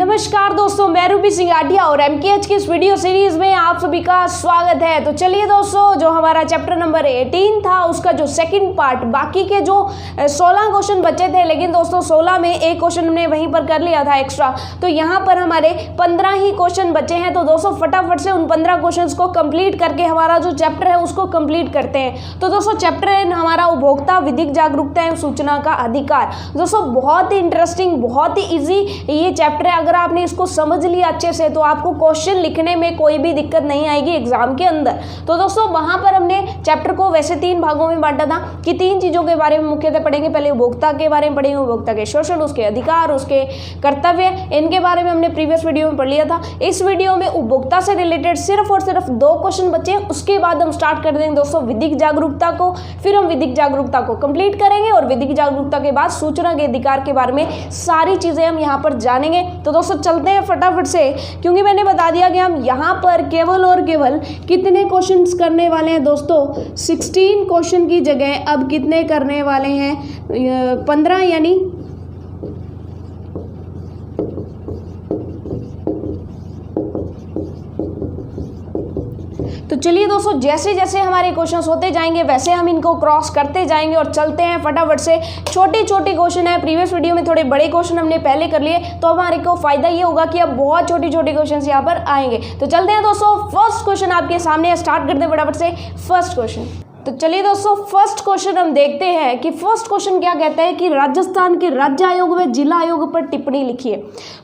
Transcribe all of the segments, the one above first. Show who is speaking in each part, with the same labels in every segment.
Speaker 1: नमस्कार दोस्तों, मैं रूबी सिंगाटिया और एमकेएच की इस वीडियो सीरीज में आप सभी का स्वागत है। तो चलिए दोस्तों, जो हमारा चैप्टर नंबर 18 था उसका जो सेकंड पार्ट, बाकी के जो 16 क्वेश्चन बचे थे, लेकिन दोस्तों 16 में एक क्वेश्चन हमने वहीं पर कर लिया था एक्स्ट्रा, तो यहाँ पर हमारे 15 ही क्वेश्चन बचे हैं। तो दोस्तों फटाफट से उन 15 क्वेश्चन को कंप्लीट करके हमारा जो चैप्टर है उसको कंप्लीट करते हैं। तो दोस्तों चैप्टर है हमारा उपभोक्ता विधिक जागरूकता एवं सूचना का अधिकार। दोस्तों बहुत ही इंटरेस्टिंग, बहुत ही ईजी ये चैप्टर है। अगर आपने इसको समझ लिया अच्छे से तो आपको क्वेश्चन लिखने में कोई भी दिक्कत नहीं आएगी एग्जाम के अंदर। तो दोस्तों वहां पर हमने चैप्टर को वैसे 3 भागों में बांटा था कि 3 चीजों के बारे में मुख्यतः पढ़ेंगे। पहले उपभोक्ता के बारे में पढ़ेंगे, उपभोक्ता के शोषण, उसके अधिकार, उसके कर्तव्य, इनके बारे में हमने प्रीवियस वीडियो में पढ़ लिया था। इस वीडियो में उपभोक्ता से रिलेटेड सिर्फ और सिर्फ 2 क्वेश्चन बचे, उसके बाद हम स्टार्ट कर देंगे दोस्तों विधिक जागरूकता को। फिर हम विधिक जागरूकता को कंप्लीट करेंगे और विधिक जागरूकता के बाद सूचना के अधिकार के बारे में सारी चीजें हम यहाँ पर जानेंगे। तो दोस्तों चलते हैं फटाफट से, क्योंकि मैंने बता दिया कि हम यहाँ पर केवल और केवल कितने क्वेश्चंस करने वाले हैं दोस्तों। 16 क्वेश्चन की जगह अब कितने करने वाले हैं, 15, यानी तो चलिए दोस्तों, जैसे जैसे हमारे क्वेश्चंस होते जाएंगे वैसे हम इनको क्रॉस करते जाएंगे और चलते हैं फटाफट से। छोटे छोटे क्वेश्चन है, प्रीवियस वीडियो में थोड़े बड़े क्वेश्चन हमने पहले कर लिए, तो हमारे को फायदा ये होगा कि अब बहुत छोटे छोटे क्वेश्चन यहाँ पर आएंगे। तो चलते हैं दोस्तों, फर्स्ट क्वेश्चन आपके सामने, स्टार्ट करते हैं फटाफट से फर्स्ट क्वेश्चन। तो चलिए दोस्तों फर्स्ट क्वेश्चन हम देखते हैं कि फर्स्ट क्वेश्चन क्या कहता है कि राजस्थान के राज्य आयोग व जिला आयोग पर टिप्पणी लिखिए।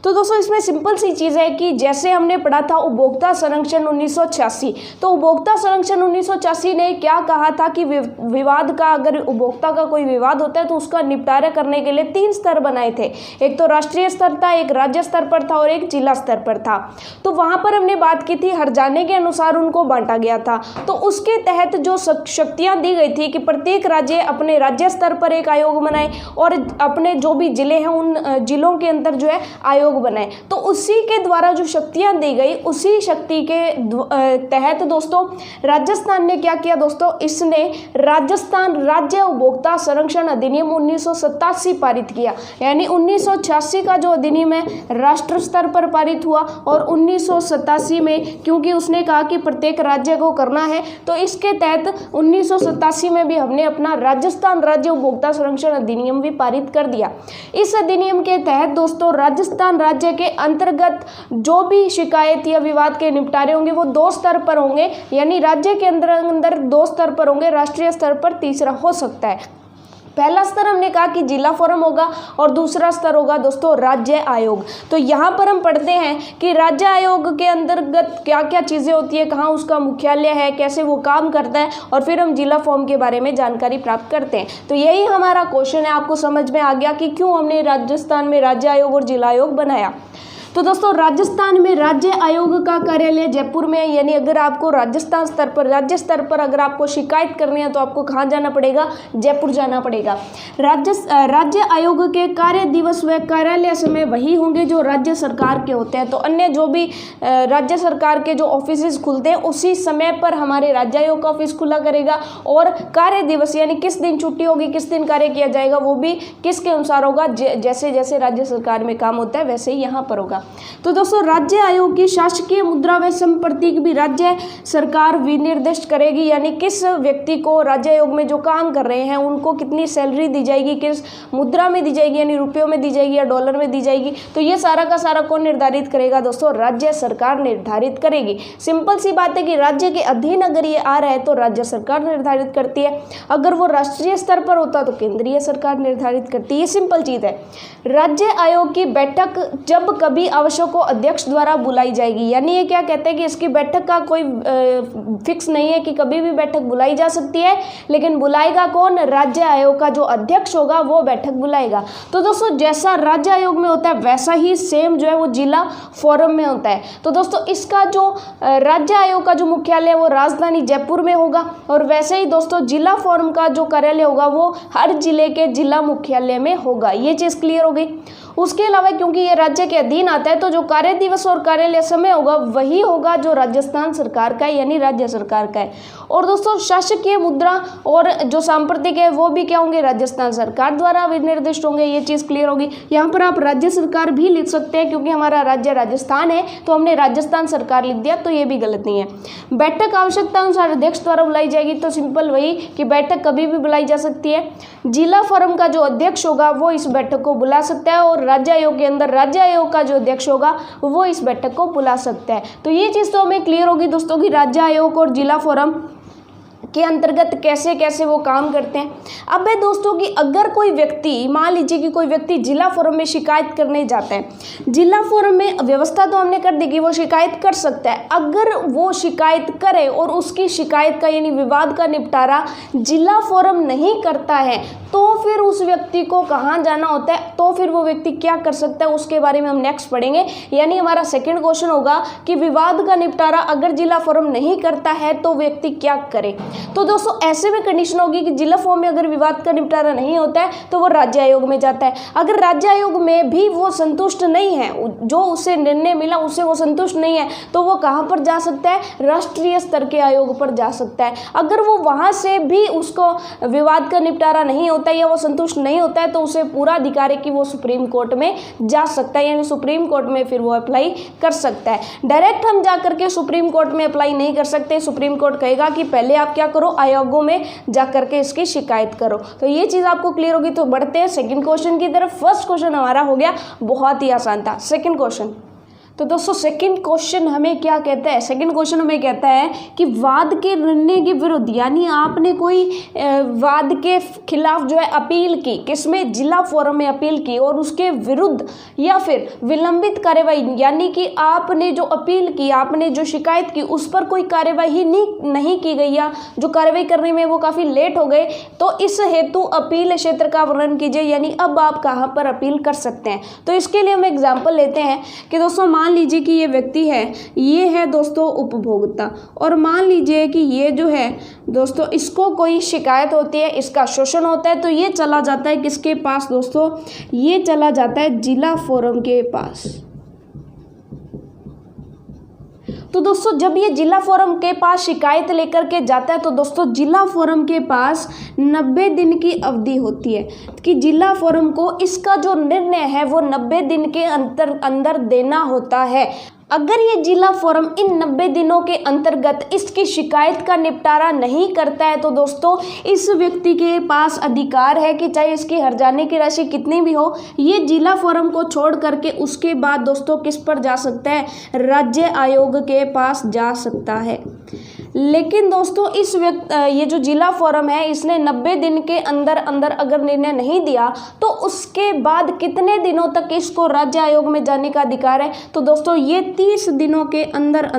Speaker 1: तो दोस्तों इसमें सिंपल सी चीज़ है कि जैसे हमने पढ़ा था उपभोक्ता संरक्षण 1986, तो उपभोक्ता संरक्षण 1986 ने क्या कहा था कि विवाद का, अगर उपभोक्ता का कोई विवाद होता है तो उसका निपटारा करने के लिए 3 स्तर बनाए थे। एक तो राष्ट्रीय स्तर था, एक राज्य स्तर पर था और एक जिला स्तर पर था। तो वहाँ पर हमने बात की थी हर्जाने के अनुसार उनको बांटा गया था। तो उसके तहत जो शक्तियां दी गई थी कि प्रत्येक राज्य अपने राज्य स्तर पर एक आयोग बनाए और अपने जो भी जिले हैं उन जिलों के अंदर जो है आयोग बनाए। तो उसी के द्वारा जो शक्तियां दी गई, उसी शक्ति के तहत दोस्तों राजस्थान ने क्या किया दोस्तों, इसने राजस्थान राज्य उपभोक्ता संरक्षण अधिनियम 1987 पारित किया। यानी 1986 का जो अधिनियम है राष्ट्र स्तर पर पारित हुआ और 1987 में, क्योंकि उसने कहा कि प्रत्येक राज्य को करना है, तो इसके तहत 1987 में भी हमने अपना राजस्थान राज्य उपभोक्ता संरक्षण अधिनियम भी पारित कर दिया। इस अधिनियम के तहत दोस्तों राजस्थान राज्य के अंतर्गत जो भी शिकायत या विवाद के निपटारे होंगे वो 2 स्तर पर होंगे, यानी राज्य के अंदर 2 स्तर पर होंगे, राष्ट्रीय स्तर पर तीसरा हो सकता है। पहला स्तर हमने कहा कि जिला फोरम होगा और दूसरा स्तर होगा दोस्तों राज्य आयोग। तो यहाँ पर हम पढ़ते हैं कि राज्य आयोग के अंतर्गत क्या क्या चीज़ें होती है, कहाँ उसका मुख्यालय है, कैसे वो काम करता है, और फिर हम जिला फॉर्म के बारे में जानकारी प्राप्त करते हैं। तो यही हमारा क्वेश्चन है। आपको समझ में आ गया कि क्यों हमने राजस्थान में राज्य आयोग और जिला आयोग बनाया। तो दोस्तों राजस्थान में राज्य आयोग का कार्यालय जयपुर में है। यानी अगर आपको राजस्थान स्तर पर, राज्य स्तर पर अगर आपको शिकायत करनी है तो आपको कहाँ जाना पड़ेगा, जयपुर जाना पड़ेगा। राज्य आयोग के कार्य दिवस व कार्यालय समय वही होंगे जो राज्य सरकार के होते हैं। तो अन्य जो भी राज्य सरकार के जो ऑफिस खुलते हैं उसी समय पर हमारे राज्य आयोग का ऑफिस खुला करेगा, और कार्य दिवस यानी किस दिन छुट्टी होगी, किस दिन कार्य किया जाएगा, वो भी किसके अनुसार होगा, जैसे जैसे राज्य सरकार में काम होता है वैसे ही यहाँ पर होगा। तो दोस्तों राज्य आयोग की शासकीय मुद्रा व संप्रतीक भी राज्य सरकार विनिर्दिष्ट करेगी। यानी किस व्यक्ति को राज्य आयोग में जो काम कर रहे हैं उनको कितनी सैलरी दी जाएगी, किस मुद्रा में दी जाएगी, यानी रुपयों में दी जाएगी या डॉलर में दी जाएगी, तो ये सारा का सारा कौन निर्धारित करेगा दोस्तों, राज्य सरकार निर्धारित करेगी। सिंपल सी बात है कि राज्य के अधीन अगर ये आ रहा है तो राज्य सरकार निर्धारित करती है, अगर वो राष्ट्रीय स्तर पर होता तो केंद्रीय सरकार निर्धारित करती है। ये सिंपल चीज है। राज्य आयोग की बैठक जब कभी आवश्यक हो अध्यक्ष द्वारा बुलाई जाएगी। यानी ये क्या कहते हैं कि इसकी बैठक का कोई फिक्स नहीं है कि कभी भी बैठक बुलाई जा सकती है, लेकिन बुलाएगा कौन, राज्य आयोग का जो अध्यक्ष होगा वो बैठक बुलाएगा। तो दोस्तों जैसा राज्य आयोग में होता है वैसा ही सेम जो है वो जिला फोरम में होता है। तो दोस्तों इसका जो राज्य आयोग का जो मुख्यालय है वो राजधानी जयपुर में होगा, और वैसे ही दोस्तों जिला फोरम का जो कार्यालय होगा वो हर जिले के जिला मुख्यालय में होगा। ये चीज क्लियर हो गई। उसके अलावा क्योंकि ये राज्य के अधीन आता है तो जो कार्य दिवस और कार्यालय समय होगा वही होगा जो राजस्थान सरकार का है, यानी राज्य सरकार का है। और दोस्तों शासकीय मुद्रा और जो सांप्रतिक है वो भी क्या होंगे, राजस्थान सरकार द्वारा विनिर्दिष्ट होंगे। ये चीज़ क्लियर होगी। यहाँ पर आप राज्य सरकार भी लिख सकते हैं क्योंकि हमारा राज्य राजस्थान है तो हमने राजस्थान सरकार लिख दिया, तो ये भी गलत नहीं है। बैठक आवश्यकता अनुसार अध्यक्ष द्वारा बुलाई जाएगी, तो सिंपल वही कि बैठक कभी भी बुलाई जा सकती है। जिला फोरम का जो अध्यक्ष होगा वो इस बैठक को बुला सकता है और राज्य आयोग के अंदर राज्य आयोग का जो अध्यक्ष होगा वो इस बैठक को बुला सकता है। तो ये चीज़ तो हमें क्लियर होगी दोस्तों कि राज्य आयोग और जिला फोरम के अंतर्गत कैसे कैसे वो काम करते हैं। अब है दोस्तों कि अगर कोई व्यक्ति, मान लीजिए कि कोई व्यक्ति जिला फोरम में शिकायत करने जाता है, जिला फोरम में व्यवस्था तो हमने कर दी कि वो शिकायत कर सकता है। अगर वो शिकायत करे और उसकी शिकायत का यानी विवाद का निपटारा जिला फोरम नहीं करता है तो फिर उस व्यक्ति को कहाँ जाना होता है, तो फिर वो व्यक्ति क्या कर सकता है उसके बारे में हम नेक्स्ट पढ़ेंगे। यानी हमारा सेकंड क्वेश्चन होगा कि विवाद का निपटारा अगर जिला फोरम नहीं करता है तो व्यक्ति क्या करे। तो दोस्तों ऐसे में कंडीशन होगी कि जिला फोरम में अगर विवाद का निपटारा नहीं होता है तो वो राज्य आयोग में जाता है। अगर राज्य आयोग में भी वो संतुष्ट नहीं है, जो उसे निर्णय मिला उससे वो संतुष्ट नहीं है, तो वो कहाँ पर जा सकता है, राष्ट्रीय स्तर के आयोग पर जा सकता है। अगर वो वहाँ से भी उसको विवाद का निपटारा नहीं होता है या वो संतुष्ट नहीं होता है तो उसे पूरा अधिकार है कि वो सुप्रीम कोर्ट में जा सकता है, यानी सुप्रीम कोर्ट में फिर वो अप्लाई कर सकता है। डायरेक्ट हम जा करके सुप्रीम कोर्ट में अप्लाई नहीं कर सकते। सुप्रीम कोर्ट कहेगा कि पहले आप क्या करो, आयोगों में जा करके इसकी शिकायत करो। तो ये चीज़ आपको क्लियर होगी। तो बढ़ते हैं सेकंड क्वेश्चन की तरफ। फर्स्ट क्वेश्चन हमारा हो गया, बहुत ही आसान था। सेकंड क्वेश्चन, तो दोस्तों सेकंड क्वेश्चन हमें क्या कहता है, सेकंड क्वेश्चन हमें कहता है कि वाद के निर्णय के विरुद्ध, यानी आपने कोई वाद के खिलाफ जो है अपील की, किसमें, जिला फोरम में अपील की, और उसके विरुद्ध या फिर विलंबित कार्यवाही, यानी कि आपने जो अपील की, आपने जो शिकायत की उस पर कोई कार्यवाही नहीं की गई या जो कार्रवाई करने में वो काफ़ी लेट हो गए, तो इस हेतु अपील क्षेत्र का वर्णन कीजिए। यानी अब आप कहाँ पर अपील कर सकते हैं। तो इसके लिए हम एग्जाम्पल लेते हैं कि दोस्तों मान लीजिए कि ये व्यक्ति है, ये है दोस्तों उपभोक्ता, और मान लीजिए कि ये जो है दोस्तों इसको कोई शिकायत होती है, इसका शोषण होता है, तो ये चला जाता है किसके पास दोस्तों, ये चला जाता है जिला फोरम के पास। तो दोस्तों जब ये जिला फोरम के पास शिकायत लेकर के जाता है तो दोस्तों जिला फोरम के पास 90 दिन की अवधि होती है कि जिला फोरम को इसका जो निर्णय है वो 90 दिन के अंदर देना होता है। अगर ये जिला फोरम इन 90 दिनों के अंतर्गत इसकी शिकायत का निपटारा नहीं करता है तो दोस्तों इस व्यक्ति के पास अधिकार है कि चाहे इसकी हर्जाने की राशि कितनी भी हो, ये जिला फोरम को छोड़ करके उसके बाद दोस्तों किस पर जा सकता है, राज्य आयोग के पास जा सकता है। लेकिन दोस्तों इस ये जो जिला फोरम है इसने 90 दिन के अंदर अगर निर्णय नहीं दिया तो उसके बाद कितने दिनों तक इसको राज्य आयोग में जाने का अधिकार है। तो दोस्तों ये 30 दिनों के अंदर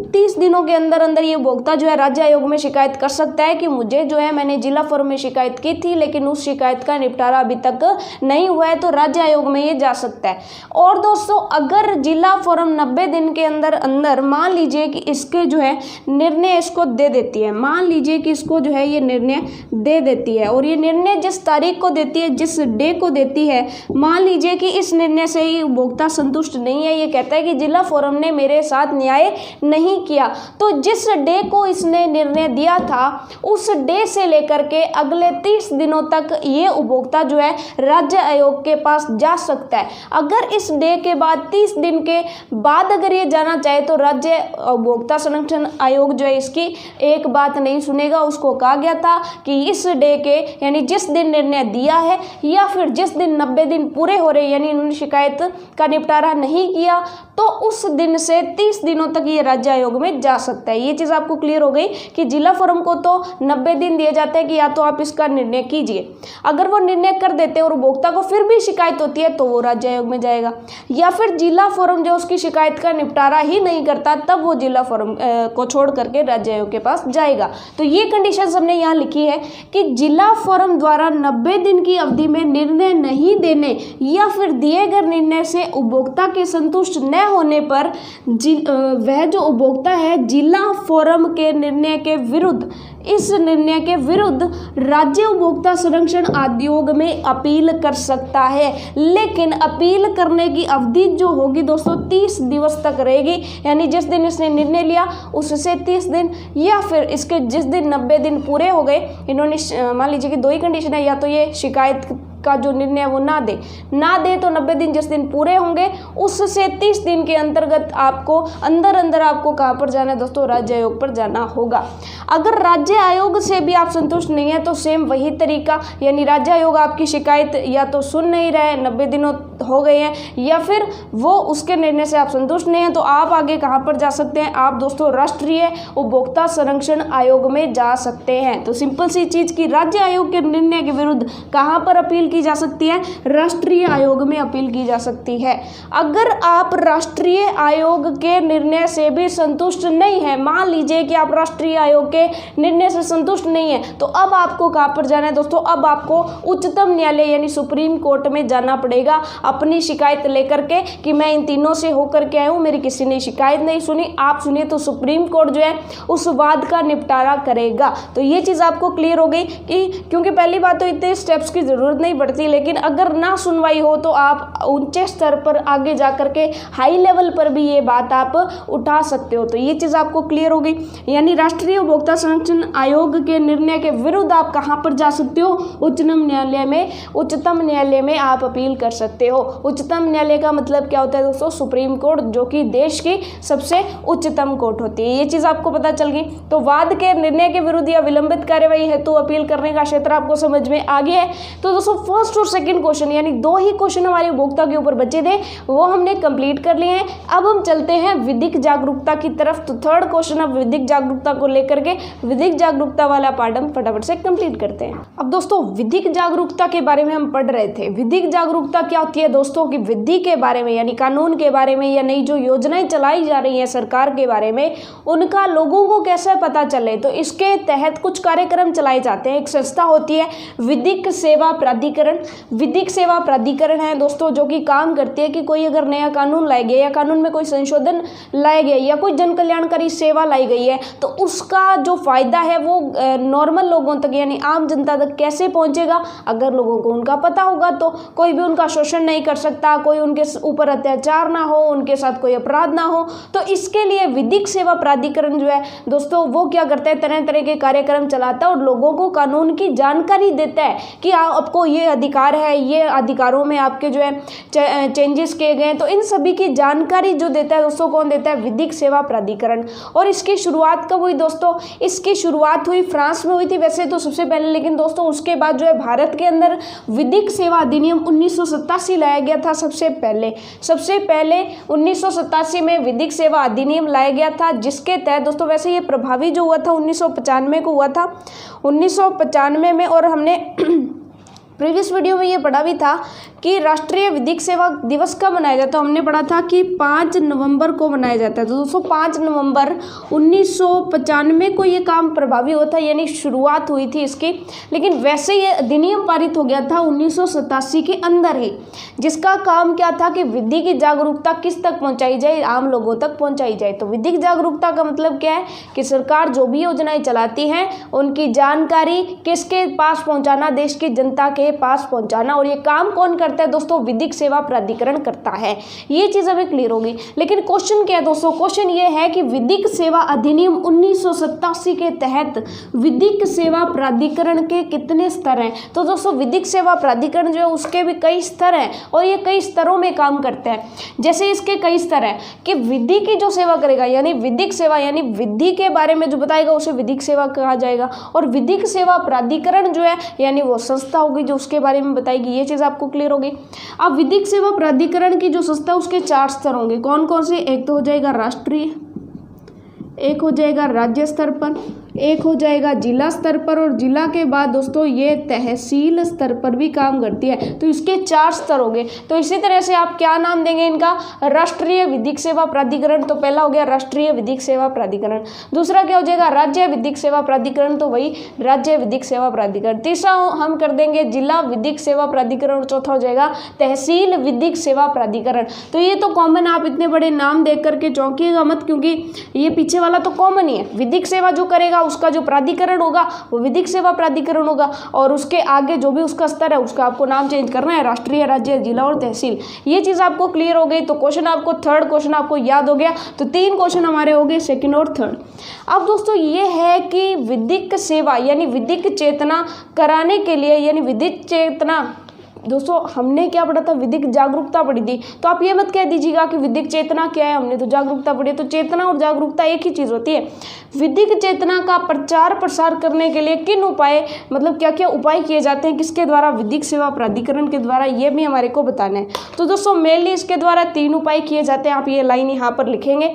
Speaker 1: 30 दिनों के अंदर ये उपभोक्ता जो है राज्य आयोग में शिकायत कर सकता है कि मुझे जो है मैंने जिला फोरम में शिकायत की थी लेकिन उस शिकायत का निपटारा अभी तक नहीं हुआ है, तो राज्य आयोग में ये जा सकता है। और दोस्तों अगर जिला फोरम 90 दिन के अंदर मान लीजिए कि इसके जो है निर्णय इसको दे देती है, मान लीजिए कि इसको जो है ये निर्णय दे देती है, और ये निर्णय जिस तारीख को देती है, जिस डे को देती है, मान लीजिए कि इस निर्णय से ही उपभोक्ता संतुष्ट नहीं है, ये कहता है कि जिला फोरम ने मेरे साथ न्याय नहीं किया, तो जिस डे को इसने निर्णय दिया था उस डे से लेकर के अगले 30 दिनों तक ये उपभोक्ता जो है राज्य आयोग के पास जा सकता है। अगर इस डे के बाद 30 दिन के बाद अगर ये जाना चाहे तो राज्य उपभोक्ता संरक्षण आयोग जो है इसकी एक बात नहीं सुनेगा। उसको कहा गया था कि इस डे के यानी जिस दिन निर्णय दिया है या फिर जिस दिन 90 दिन पूरे हो रहे यानी इन्होंने शिकायत का निपटारा नहीं किया तो उस दिन से 30 दिनों तक ये राज्य आयोग में जा सकता है। ये चीज़ आपको क्लियर हो गई कि जिला फोरम को तो 90 दिन दिए जाते हैं कि या तो आप इसका निर्णय कीजिए। अगर वो निर्णय कर देते हैं और उपभोक्ता को फिर भी शिकायत होती है तो वो राज्य आयोग में जाएगा, या फिर जिला फोरम जो उसकी शिकायत का निपटारा ही नहीं करता तब वो जिला फोरम को छोड़ करके राज्य आयोग के पास जाएगा। तो ये कंडीशन हमने यहाँ लिखी है कि जिला फोरम द्वारा 90 दिन की अवधि में निर्णय नहीं देने या फिर दिए गए निर्णय से उपभोक्ता के संतुष्ट न होने पर वह जो उपभोक्ता है जिला फोरम के निर्णय के विरुद्ध इस निर्णय के विरुद्ध राज्य उपभोक्ता संरक्षण आयोग में अपील कर सकता है। लेकिन अपील करने की अवधि जो होगी दोस्तों 30 दिवस तक रहेगी, यानी जिस दिन इसने निर्णय लिया उससे 30 दिन, या फिर इसके जिस दिन 90 दिन पूरे हो गए, इन्होंने मान लीजिए कि दो ही कंडीशन है, या तो ये शिकायत का जो निर्णय है वो ना दे तो 90 दिन जिस दिन पूरे होंगे उससे 30 दिन के अंतर्गत आपको अंदर आपको कहाँ पर जाना है दोस्तों, राज्य आयोग पर जाना होगा। अगर राज्य आयोग से भी आप संतुष्ट नहीं है तो सेम वही तरीका, यानी राज्य आयोग आपकी शिकायत या तो सुन नहीं रहा है, 90 दिनों हो गए हैं, या फिर वो उसके निर्णय से आप संतुष्ट नहीं हैं, तो आप आगे कहाँ पर जा सकते हैं, आप दोस्तों राष्ट्रीय उपभोक्ता संरक्षण आयोग में जा सकते हैं। तो सिंपल सी चीज की राज्य आयोग के निर्णय के विरुद्ध कहाँ पर अपील की जा सकती है, राष्ट्रीय आयोग में अपील की जा सकती है। अगर आप राष्ट्रीय आयोग के निर्णय से भी संतुष्ट नहीं है, मान लीजिए कि आप राष्ट्रीय आयोग के निर्णय से संतुष्ट नहीं है, तो अब आपको कहाँ पर जाना है दोस्तों, अब आपको उच्चतम न्यायालय यानी सुप्रीम कोर्ट में जाना पड़ेगा अपनी शिकायत लेकर के कि मैं इन तीनों से होकर के आया हूँ, मेरी किसी ने शिकायत नहीं सुनी, आप सुनिए, तो सुप्रीम कोर्ट जो है उस वाद का निपटारा करेगा। तो ये चीज़ आपको क्लियर हो गई कि क्योंकि पहली बात तो इतने स्टेप्स की जरूरत नहीं पड़ती, लेकिन अगर ना सुनवाई हो तो आप ऊंचे स्तर पर आगे जा करके हाई लेवल पर भी ये बात आप उठा सकते हो। तो ये चीज़ आपको क्लियर हो गई, यानी राष्ट्रीय उपभोक्ता संरक्षण आयोग के निर्णय के विरुद्ध आप कहाँ पर जा सकते हो, उच्चतम न्यायालय में आप अपील कर सकते हो। उच्चतम न्यायालय का मतलब क्या होता है दोस्तों, सुप्रीम कोर्ट, जो कि देश की सबसे उच्चतम कोर्ट होती है। ये चीज़ आपको पता चल गई। तो वाद के निर्णय के विरुद्ध या विलंबित कार्यवाही हेतु अपील करने का क्षेत्र आपको समझ में आ गया है। तो दोस्तों फर्स्ट और सेकंड क्वेश्चन यानी दो ही क्वेश्चन हमारे उपभोक्ता के ऊपर बचे थे, वो हमने कंप्लीट कर लिए हैं। अब हम चलते हैं विधिक जागरूकता की तरफ। तो थर्ड क्वेश्चन अब विधिक जागरूकता को लेकर के विधिक जागरूकता वाला पार्ट हम फटाफट से कंप्लीट करते हैं। अब दोस्तों विधिक जागरूकता के बारे में हम पढ़ रहे थे। विधिक जागरूकता क्या होती है दोस्तों, कि विधि के बारे में यानी कानून के बारे में या नई जो योजनाएं चलाई जा रही हैं सरकार के बारे में, उनका लोगों को कैसे पता चले, तो इसके तहत कुछ कार्यक्रम चलाए जाते हैं। एक संस्था होती है विधिक सेवा प्राधिकरण। विधिक सेवा प्राधिकरण है दोस्तों, जो कि काम करती है कि कोई अगर नया कानून लाया गया या कानून में कोई संशोधन लाया गया या कोई जन कल्याणकारी सेवा लाई गई है, तो उसका जो फायदा है वो नॉर्मल लोगों तक यानी आम जनता तक कैसे पहुंचेगा। अगर लोगों को उनका पता होगा तो कोई भी उनका शोषण नहीं कर सकता, कोई उनके ऊपर अत्याचार ना हो, उनके साथ कोई अपराध ना हो। तो इसके लिए विधिक सेवा प्राधिकरण जो है दोस्तों वो क्या करता है, तरह तरह के कार्यक्रम चलाता है और लोगों को कानून की जानकारी देता है कि आपको ये अधिकार है, ये अधिकारों में आपके जो है चेंजेस किए गए हैं। तो इन सभी की जानकारी जो देता है दोस्तों, कौन देता है, विधिक सेवा प्राधिकरण। और इसकी शुरुआत कब हुई दोस्तों, इसकी शुरुआत हुई फ्रांस में हुई थी वैसे तो सबसे पहले, लेकिन दोस्तों उसके बाद जो है भारत के अंदर विधिक सेवा अधिनियम 1987 लाया गया था। सबसे पहले 1987 में विधिक सेवा अधिनियम लाया गया था, जिसके तहत दोस्तों वैसे ये प्रभावी जो हुआ था 1995 को हुआ था, 1995 में। और हमने प्रीवियस वीडियो में ये पढ़ा भी था कि राष्ट्रीय विधिक सेवा दिवस कब मनाया जाता है। हमने पढ़ा था कि 5 नवंबर को मनाया जाता है। तो दोस्तों 5 नवंबर 1995 को ये काम प्रभावी हुआ था, यानी शुरुआत हुई थी इसकी। लेकिन वैसे ये अधिनियम पारित हो गया था 1987 के अंदर ही, जिसका काम क्या था कि विधि की जागरूकता किस तक पहुंचाई जाए, आम लोगों तक पहुंचाई जाए। तो विधिक जागरूकता का मतलब क्या है कि सरकार जो भी योजनाएं चलाती हैं उनकी जानकारी किसके पास पहुंचाना, देश की जनता के पास पहुंचाना। और ये काम कौन करता है दोस्तों, विधिक सेवा प्राधिकरण करता है। ये चीज हमें क्लियर होगी। लेकिन क्वेश्चन क्या है दोस्तों, क्वेश्चन ये है कि विधिक सेवा अधिनियम 1987 के तहत विधिक सेवा प्राधिकरण के कितने स्तर हैं। तो दोस्तों विधिक सेवा प्राधिकरण जो है उसके भी कई स्तर हैं और ये कई स्तरों में काम करते हैं। जैसे इसके कई स्तर हैं कि विधि की जो सेवा करेगा यानी विधिक सेवा यानी विधि के बारे में जो बताएगा उसे विधिक सेवा कहा जाएगा। और विधिक सेवा प्राधिकरण जो है यानी वो संस्था होगी जो उसके बारे में बताएगी। ये चीज आपको क्लियर होगी। अब विधिक सेवा प्राधिकरण की जो संस्था उसके 4 स्तर होंगे। कौन कौन से, एक तो हो जाएगा राष्ट्रीय, एक हो जाएगा राज्य स्तर पर, एक हो जाएगा जिला स्तर पर, और जिला के बाद दोस्तों ये तहसील स्तर पर भी काम करती है। तो इसके 4 स्तर हो गए। तो इसी तरह से आप क्या नाम देंगे इनका, राष्ट्रीय विधिक सेवा प्राधिकरण। तो पहला हो गया राष्ट्रीय विधिक सेवा प्राधिकरण। दूसरा क्या हो जाएगा, राज्य विधिक सेवा प्राधिकरण, तो वही राज्य विधिक सेवा प्राधिकरण। तीसरा हम कर देंगे जिला विधिक सेवा प्राधिकरण, और चौथा हो जाएगा तहसील विधिक सेवा प्राधिकरण। तो ये तो कॉमन, आप इतने बड़े नाम देख करके चौंकिएगा मत, क्योंकि ये पीछे वाला तो कॉमन ही है। विधिक सेवा जो करेगा उसका जो प्राधिकरण होगा वो विधिक सेवा प्राधिकरण होगा, और उसके आगे जो भी उसका स्तर है उसका आपको नाम चेंज करना है, राष्ट्रीय, राज्य, जिला और तहसील। ये चीज़ आपको क्लियर हो गई। तो क्वेश्चन आपको थर्ड क्वेश्चन आपको याद हो गया। तो 3 क्वेश्चन हमारे हो गए, सेकंड और थर्ड। अब दोस्तों ये है कि विधिक सेवा यानी विधिक चेतना कराने के लिए, यानी विधिक चेतना, दोस्तों हमने क्या पढ़ा था, विधिक जागरूकता पढ़ी थी। तो आप ये मत कह दीजिएगा कि विधिक चेतना क्या है, हमने तो जागरूकता पढ़ी। तो चेतना और जागरूकता एक ही चीज़ होती है। विधिक चेतना का प्रचार प्रसार करने के लिए किन उपाय, मतलब क्या क्या उपाय किए जाते हैं, किसके द्वारा, विधिक सेवा प्राधिकरण के द्वारा, ये भी हमारे को बताना है। तो दोस्तों मेनली इसके द्वारा 3 उपाय किए जाते हैं। आप ये लाइन यहाँ पर लिखेंगे।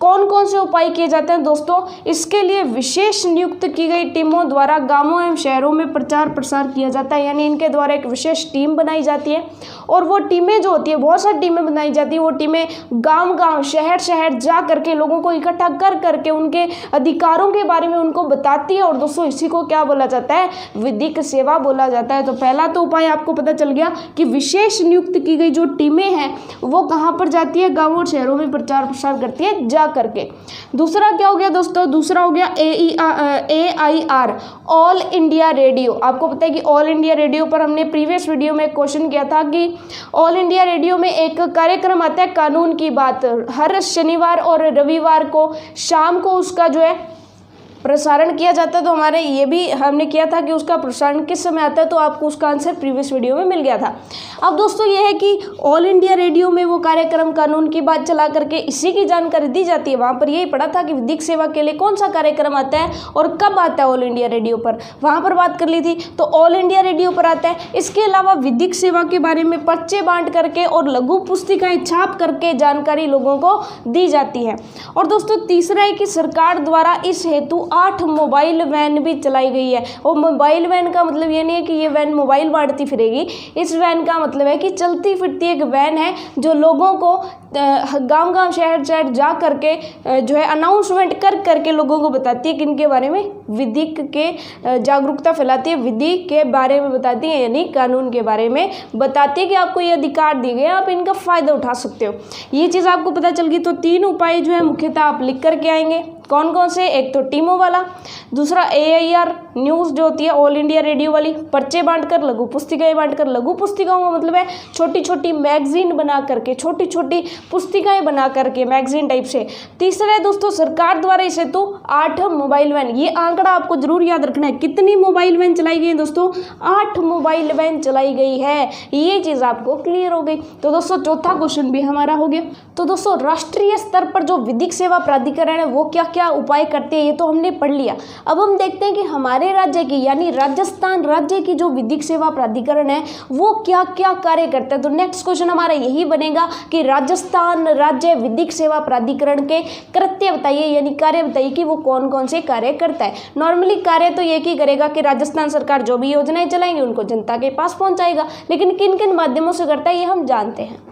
Speaker 1: कौन कौन से उपाय किए जाते हैं दोस्तों, इसके लिए विशेष नियुक्त की गई टीमों द्वारा गांवों एवं शहरों में प्रचार प्रसार किया जाता है, यानी इनके द्वारा एक विशेष टीम बनाई जाती है, और वो टीमें जो होती है, बहुत सारी टीमें बनाई जाती है, वो टीमें गांव गांव, शहर शहर जा करके लोगों को इकट्ठा कर करके उनके अधिकारों के बारे में उनको बताती है। और दोस्तों इसी को क्या बोला जाता है, विधिक सेवा बोला जाता है। तो पहला तो उपाय आपको पता चल गया कि विशेष नियुक्त की गई जो टीमें हैं वो कहाँ पर जाती है, गाँव और शहरों में प्रचार प्रसार करती है जा करके। दूसरा क्या हो गया दोस्तों, दूसरा हो गया AIR, ऑल इंडिया रेडियो। आपको पता है कि ऑल इंडिया रेडियो पर हमने प्रीवियस वीडियो में क्वेश्चन किया था कि ऑल इंडिया रेडियो में एक कार्यक्रम आता है कानून की बात, हर शनिवार और रविवार को शाम को उसका जो है प्रसारण किया जाता है। तो हमारे ये भी हमने किया था कि उसका प्रसारण किस समय आता है, तो आपको उसका आंसर प्रीवियस वीडियो में मिल गया था। अब दोस्तों ये है कि ऑल इंडिया रेडियो में वो कार्यक्रम कानून की बात चला करके इसी की जानकारी दी जाती है। वहाँ पर यही पढ़ा था कि विधिक सेवा के लिए कौन सा कार्यक्रम आता है और कब आता है ऑल इंडिया रेडियो पर, वहाँ पर बात कर ली थी। तो ऑल इंडिया रेडियो पर आता है। इसके अलावा विधिक सेवा के बारे में पर्चे बांट करके और लघु पुस्तिकाएँ छाप करके जानकारी लोगों को दी जाती है। और दोस्तों तीसरा है कि सरकार द्वारा इस हेतु 8 मोबाइल वैन भी चलाई गई है। और मोबाइल वैन का मतलब ये नहीं है कि ये वैन मोबाइल बांटती फिरेगी। इस वैन का मतलब है कि चलती फिरती एक वैन है जो लोगों को गांव गांव शहर शहर जा करके जो है अनाउंसमेंट कर करके लोगों को बताती है किनके बारे में, विधिक के जागरूकता फैलाती है, विधि के बारे में बताती है, यानी कानून के बारे में बताती है कि आपको ये अधिकार दिए गए, आप इनका फ़ायदा उठा सकते हो। ये चीज़ आपको पता चल गई। तो 3 उपाय जो है मुख्यतः आप लिख करके आएंगे। कौन कौन से, एक तो टीमों वाला, दूसरा AIR न्यूज़ जो होती है ऑल इंडिया रेडियो वाली, पर्चे बांटकर, लघु पुस्तिकाएं बांटकर। लघु पुस्तिकाओं का मतलब है छोटी छोटी मैगजीन बना करके, छोटी छोटी पुस्तिकाएं बना करके मैगजीन टाइप से। तीसरा है दोस्तों सरकार द्वारा इसे तो 8 मोबाइल वैन, ये आंकड़ा आपको जरूर याद रखना है। कितनी मोबाइल वैन चलाई गई है दोस्तों, 8 मोबाइल वैन चलाई गई है। ये चीज़ आपको क्लियर हो गई। तो दोस्तों चौथा क्वेश्चन भी हमारा हो गया। तो दोस्तों राष्ट्रीय स्तर पर जो विधिक सेवा प्राधिकरण है वो क्या क्या उपाय करते हैं ये तो हमने पढ़ लिया। अब हम देखते हैं कि हमारे राज्य की यानी राजस्थान राज्य की जो विधिक सेवा प्राधिकरण है वो क्या क्या कार्य करता है। तो नेक्स्ट क्वेश्चन हमारा यही बनेगा कि राजस्थान राज्य विधिक सेवा प्राधिकरण के कृत्य बताइए, यानी कार्य बताइए कि वो कौन कौन से कार्य करता है। नॉर्मली कार्य तो ये ही करेगा कि राजस्थान सरकार जो भी योजनाएं चलाएंगे उनको जनता के पास पहुंचाएगा, लेकिन किन किन माध्यमों से करता है ये हम जानते हैं।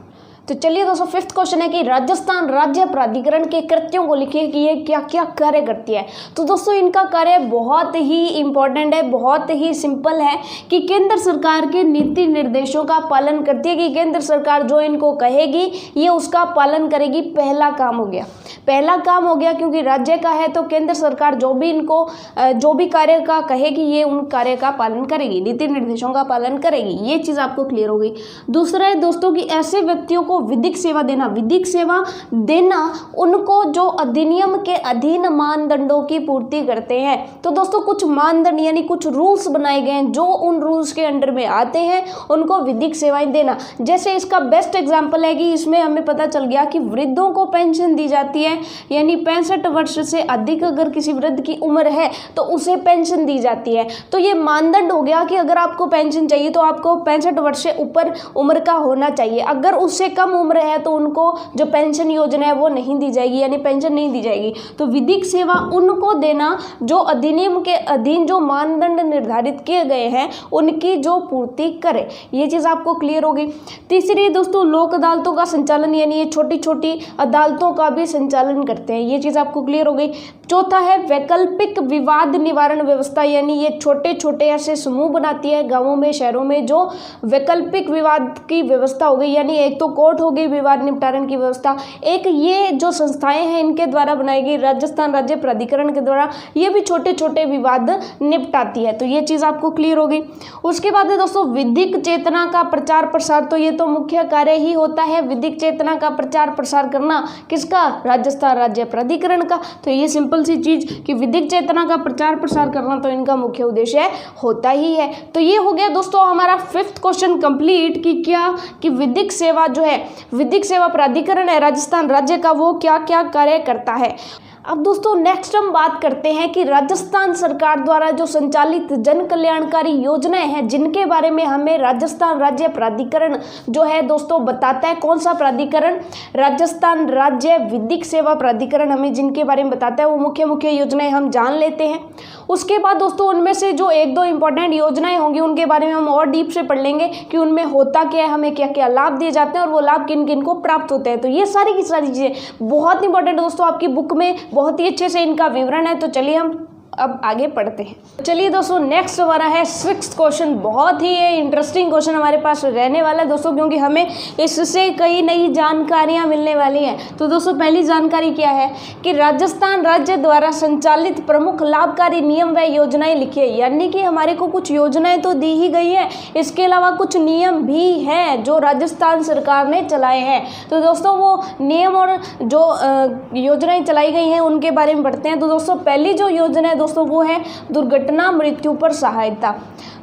Speaker 1: तो चलिए दोस्तों 5th क्वेश्चन है कि राजस्थान राज्य प्राधिकरण के कृत्यों को लिखिए कि ये क्या क्या कार्य करती है। तो दोस्तों इनका कार्य बहुत ही इंपॉर्टेंट है, बहुत ही सिंपल है कि केंद्र सरकार के नीति निर्देशों का पालन करती है, कि केंद्र सरकार जो इनको कहेगी ये उसका पालन करेगी। पहला काम हो गया, पहला काम हो गया, क्योंकि राज्य का है तो केंद्र सरकार जो भी इनको जो भी कार्य का कहेगी ये उन कार्य का पालन करेगी, नीति निर्देशों का पालन करेगी। ये चीज़ आपको क्लियर हो गई। दूसरा है दोस्तों कि ऐसे व्यक्तियों को विधिक सेवा देना, विधिक सेवा देना उनको जो अधिनियम के अधीन मानदंडों की पूर्ति करते हैं। तो दोस्तों कुछ मानदंड यानी कुछ रूल्स बनाए गए हैं, जो उन रूल्स के अंडर में आते हैं उनको विधिक सेवाएं देना। जैसे इसका बेस्ट एग्जांपल है कि इसमें हमें पता चल गया कि वृद्धों को पेंशन दी जाती है, यानी 65 वर्ष से अधिक अगर किसी वृद्ध की उम्र है तो उसे पेंशन दी जाती है। तो ये मानदंड हो गया कि अगर आपको पेंशन चाहिए तो आपको 65 वर्ष से ऊपर उम्र का होना चाहिए। अगर उससे कम उम्र है तो उनको जो पेंशन योजना है वो नहीं दी जाएगी, यानी पेंशन नहीं दी जाएगी। तो विधिक सेवा उनको देना जो अधिनियम के अधीन जो मानदंड निर्धारित किए गए हैं उनकी जो पूर्ति करे। ये चीज़ आपको क्लियर होगी। तीसरी दोस्तों लोक अदालतों का संचालन, यानी ये छोटी छोटी अदालतों का भी संचालन करते हैं। ये चीज़ आपको क्लियर हो गई। चौथा है वैकल्पिक विवाद निवारण व्यवस्था, यानी ये छोटे छोटे ऐसे समूह बनाती है गाँवों में शहरों में जो वैकल्पिक विवाद की व्यवस्था हो गई, यानी एक तो कोर्ट कोर्ट हो गई विवाद निपटारण की व्यवस्था, एक ये जो संस्थाएं हैं इनके द्वारा बनाई गई राजस्थान राज्य प्राधिकरण के द्वारा ये भी छोटे छोटे विवाद निपटाती है। तो ये चीज़ आपको क्लियर हो गई। उसके बाद है दोस्तों विधिक चेतना का प्रचार प्रसार, तो ये तो मुख्य कार्य ही होता है विधिक चेतना का प्रचार प्रसार करना, किसका? राजस्थान राज्य प्राधिकरण का। तो ये सिंपल सी चीज़ कि विधिक चेतना का प्रचार प्रसार करना तो इनका मुख्य उद्देश्य होता ही है। तो ये हो गया दोस्तों हमारा 5th क्वेश्चन कंप्लीट कि क्या कि विधिक सेवा जो है विधिक सेवा प्राधिकरण है राजस्थान राज्य का, वो क्या क्या कार्य करता है। अब दोस्तों नेक्स्ट हम बात करते हैं कि राजस्थान सरकार द्वारा जो संचालित जन कल्याणकारी योजनाएं हैं जिनके बारे में हमें राजस्थान राज्य प्राधिकरण जो है दोस्तों बताता है। कौन सा प्राधिकरण? राजस्थान राज्य विधिक सेवा प्राधिकरण हमें जिनके बारे में बताता है वो मुख्य मुख्य योजनाएं हम जान लेते हैं। उसके बाद दोस्तों उनमें से जो 1-2 इंपॉर्टेंट योजनाएं होंगी उनके बारे में हम और डीप से पढ़ लेंगे कि उनमें होता क्या है, हमें क्या क्या लाभ दिए जाते हैं और वो लाभ किन किन को प्राप्त होते हैं। तो ये सारी की सारी चीज़ें बहुत इंपॉर्टेंट दोस्तों, आपकी बुक में बहुत ही अच्छे से इनका विवरण है। तो चलिए हम अब आगे पढ़ते हैं। चलिए दोस्तों नेक्स्ट हमारा है 6th क्वेश्चन। बहुत ही इंटरेस्टिंग क्वेश्चन हमारे पास रहने वाला है दोस्तों, क्योंकि हमें इससे कई नई जानकारियां मिलने वाली हैं। तो दोस्तों पहली जानकारी क्या है कि राजस्थान राज्य द्वारा संचालित प्रमुख लाभकारी नियम व योजनाएं लिखिए। यानी कि हमारे को कुछ योजनाएं तो दी ही गई है, इसके अलावा कुछ नियम भी हैं जो राजस्थान सरकार ने चलाए हैं। तो दोस्तों वो नियम और जो योजनाएं चलाई गई हैं उनके बारे में पढ़ते हैं। तो दोस्तों पहली जो योजना है दोस्तों वो है दुर्घटना मृत्यु पर सहायता।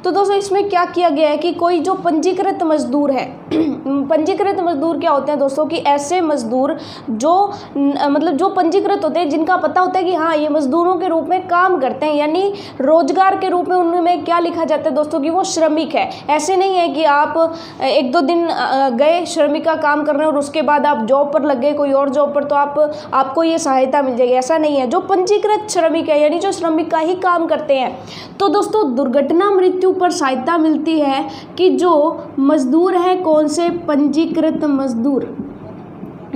Speaker 1: तो दोस्तों इसमें क्या किया गया है कि कोई जो पंजीकृत मजदूर है पंजीकृत मजदूर क्या होते हैं दोस्तों कि ऐसे मजदूर जो मतलब जो पंजीकृत होते हैं जिनका पता होता है कि हाँ ये मजदूरों के रूप में काम करते हैं, यानी रोजगार के रूप में उनमें क्या लिखा जाता है दोस्तों कि वो श्रमिक है। ऐसे नहीं है कि आप 1-2 दिन गए श्रमिक का काम कर रहे हैं और उसके बाद आप जॉब पर लग गए कोई और जॉब पर तो आपको ये सहायता मिल जाएगी, ऐसा नहीं है। जो पंजीकृत श्रमिक है यानी जो श्रमिक का ही काम करते हैं। तो दोस्तों दुर्घटना मृत्यु पर सहायता मिलती है कि जो मजदूर है कौन से? पंजीकृत मजदूर,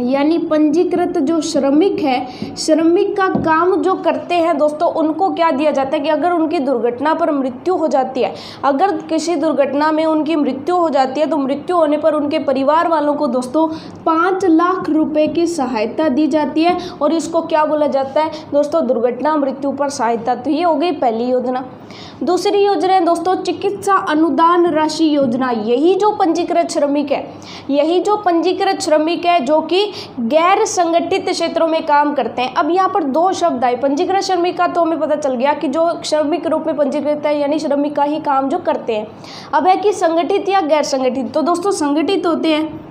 Speaker 1: यानी पंजीकृत जो श्रमिक है, श्रमिक का काम जो करते हैं दोस्तों उनको क्या दिया जाता है कि अगर उनकी दुर्घटना पर मृत्यु हो जाती है, अगर किसी दुर्घटना में उनकी मृत्यु हो जाती है तो मृत्यु होने पर उनके परिवार वालों को दोस्तों 5 लाख रुपए की सहायता दी जाती है और इसको क्या बोला जाता है दोस्तों? दुर्घटना मृत्यु पर सहायता। तो ये हो गई पहली योजना। दूसरी योजना है दोस्तों चिकित्सा अनुदान राशि योजना। यही जो पंजीकृत श्रमिक है, यही जो पंजीकृत श्रमिक है जो कि गैर संगठित क्षेत्रों में काम करते हैं। अब यहाँ पर 2 शब्द आए, पंजीकृत श्रमिक का तो हमें पता चल गया कि जो श्रमिक रूप में पंजीकृत है यानी श्रमिक का ही काम जो करते हैं। अब है कि संगठित या गैर संगठित। तो दोस्तों संगठित होते हैं,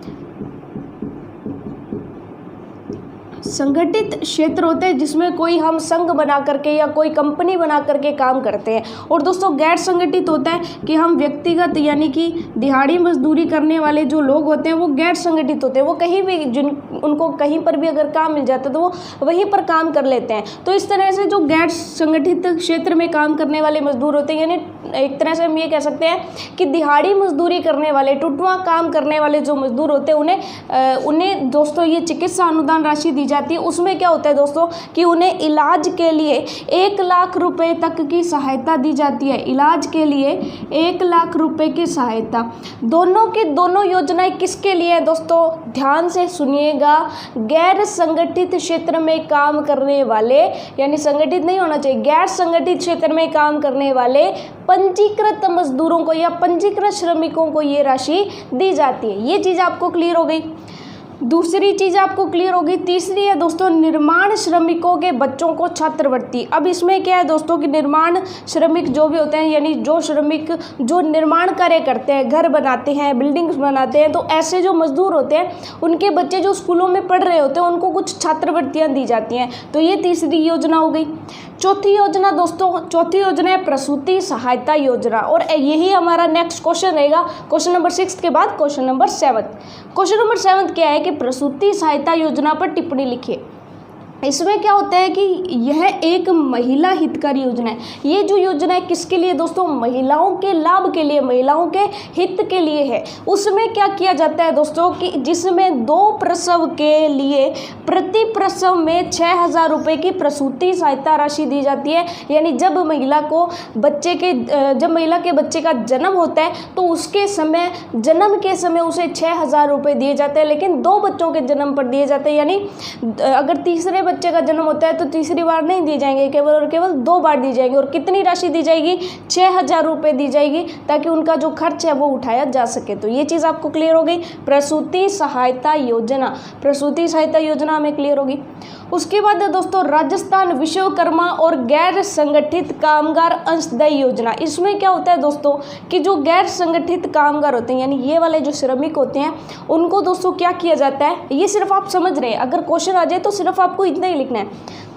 Speaker 1: संगठित क्षेत्र होते हैं जिसमें कोई हम संघ बना करके या कोई कंपनी बना करके काम करते हैं। और दोस्तों गैर संगठित होता है कि हम व्यक्तिगत यानी कि दिहाड़ी मजदूरी करने वाले जो लोग होते हैं वो गैर संगठित होते हैं। वो कहीं भी उनको कहीं पर भी अगर काम मिल जाता है तो वो वहीं पर काम कर लेते हैं। तो इस तरह से जो गैर संगठित क्षेत्र में काम करने वाले मजदूर होते हैं, यानी एक तरह से हम ये कह सकते हैं कि दिहाड़ी मजदूरी करने वाले, टुटवा काम करने वाले जो मजदूर होते हैं उन्हें दोस्तों ये चिकित्सा अनुदान राशि दी जाती है। उसमें क्या होता है दोस्तों कि उन्हें इलाज के लिए 1 लाख रुपए तक की सहायता दी जाती है। इलाज के लिए 1 लाख रुपए की सहायता। दोनों की दोनों योजनाएं किसके लिए है दोस्तों? ध्यान से सुनिएगा, गैर संगठित क्षेत्र में काम करने वाले, यानी संगठित नहीं होना चाहिए, गैर संगठित क्षेत्र में काम करने वाले पंजीकृत मजदूरों को या पंजीकृत श्रमिकों को ये राशि दी जाती है। ये चीज़ आपको क्लियर हो गई। दूसरी चीज़ आपको क्लियर होगी। तीसरी है दोस्तों निर्माण श्रमिकों के बच्चों को छात्रवृत्ति। अब इसमें क्या है दोस्तों कि निर्माण श्रमिक जो भी होते हैं, यानी जो श्रमिक जो निर्माण कार्य करते हैं, घर बनाते हैं, बिल्डिंग्स बनाते हैं, तो ऐसे जो मजदूर होते हैं उनके बच्चे जो स्कूलों में पढ़ रहे होते हैं उनको कुछ छात्रवृत्तियाँ दी जाती हैं। तो ये तीसरी योजना हो गई। चौथी योजना दोस्तों, चौथी योजना है प्रसूति सहायता योजना। और यही हमारा नेक्स्ट क्वेश्चन रहेगा, क्वेश्चन नंबर 6 के बाद क्वेश्चन नंबर 7। क्वेश्चन नंबर 7 क्या है कि प्रसूति सहायता योजना पर टिप्पणी लिखिए। इसमें क्या होता है कि यह एक महिला हितकारी योजना है। ये जो योजना है किसके लिए दोस्तों, महिलाओं के लाभ के लिए, महिलाओं के हित के लिए है। उसमें क्या किया जाता है दोस्तों कि जिसमें 2 प्रसव के लिए प्रति प्रसव में 6,000 रुपये की प्रसूति सहायता राशि दी जाती है। यानी जब महिला के बच्चे का जन्म होता है तो उसके समय, जन्म के समय उसे 6,000 रुपये दिए जाते हैं, लेकिन 2 बच्चों के जन्म पर दिए जाते हैं। यानी अगर तीसरे बच्चे का जन्म होता है तो तीसरी बार नहीं दिए जाएंगे, केवल और केवल 2 बार दी जाएंगे। और कितनी राशि दी जाएगी, 6,000 रुपये दी जाएगी, ताकि उनका जो खर्च है वो उठाया जा सके। तो ये चीज़ आपको क्लियर हो गई। प्रसूति सहायता योजना, प्रसूति सहायता योजना हमें क्लियर होगी। उसके बाद है दोस्तों राजस्थान विश्वकर्मा और गैर संगठित कामगार अंशदायी योजना। इसमें क्या होता है दोस्तों कि जो गैर संगठित कामगार होते हैं, यानी ये वाले जो श्रमिक होते हैं, उनको दोस्तों क्या किया जाता है, ये सिर्फ आप समझ रहे हैं। अगर क्वेश्चन आ जाए तो सिर्फ आपको इतना ही लिखना है।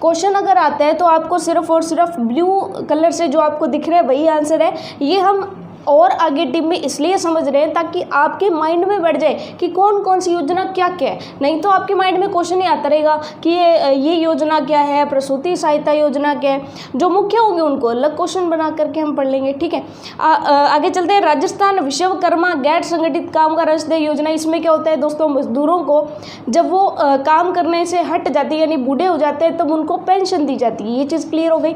Speaker 1: क्वेश्चन अगर आता है तो आपको सिर्फ और सिर्फ ब्लू कलर से जो आपको दिख रहा है वही आंसर है। ये हम और आगे टीम में इसलिए समझ रहे हैं ताकि आपके माइंड में बैठ जाए कि कौन कौन सी योजना क्या क्या है। नहीं तो आपके माइंड में क्वेश्चन ही आता रहेगा कि ये योजना क्या है, प्रसूति सहायता योजना क्या है। जो मुख्य होंगे उनको अलग क्वेश्चन बना करके हम पढ़ लेंगे, ठीक है। आगे चलते हैं। राजस्थान विश्वकर्मा गैर संगठित कामगार अंशदायी योजना। इसमें क्या होता है दोस्तों, मजदूरों को जब वो काम करने से हट जाते हैं, यानी बूढ़े हो जाते हैं, तब उनको पेंशन दी जाती है। ये चीज़ क्लियर हो गई।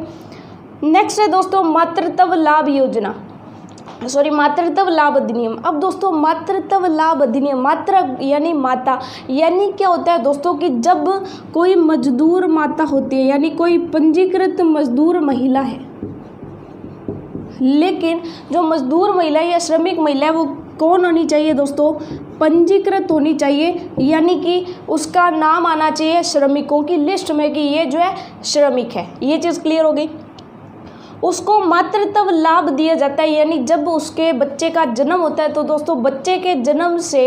Speaker 1: नेक्स्ट है दोस्तों मातृत्व लाभ योजना, मातृत्व लाभ अधिनियम। अब दोस्तों मातृत्व लाभ अधिनियम, मातृ यानी माता, यानी क्या होता है दोस्तों कि जब कोई मजदूर माता होती है, यानी कोई पंजीकृत मजदूर महिला है, लेकिन जो मजदूर महिला या श्रमिक महिला है वो कौन होनी चाहिए दोस्तों, पंजीकृत होनी चाहिए। यानी कि उसका नाम आना चाहिए श्रमिकों की लिस्ट में कि ये जो है श्रमिक है। ये चीज़ क्लियर हो गई। उसको मातृत्व लाभ दिया जाता है, यानी जब उसके बच्चे का जन्म होता है तो दोस्तों बच्चे के जन्म से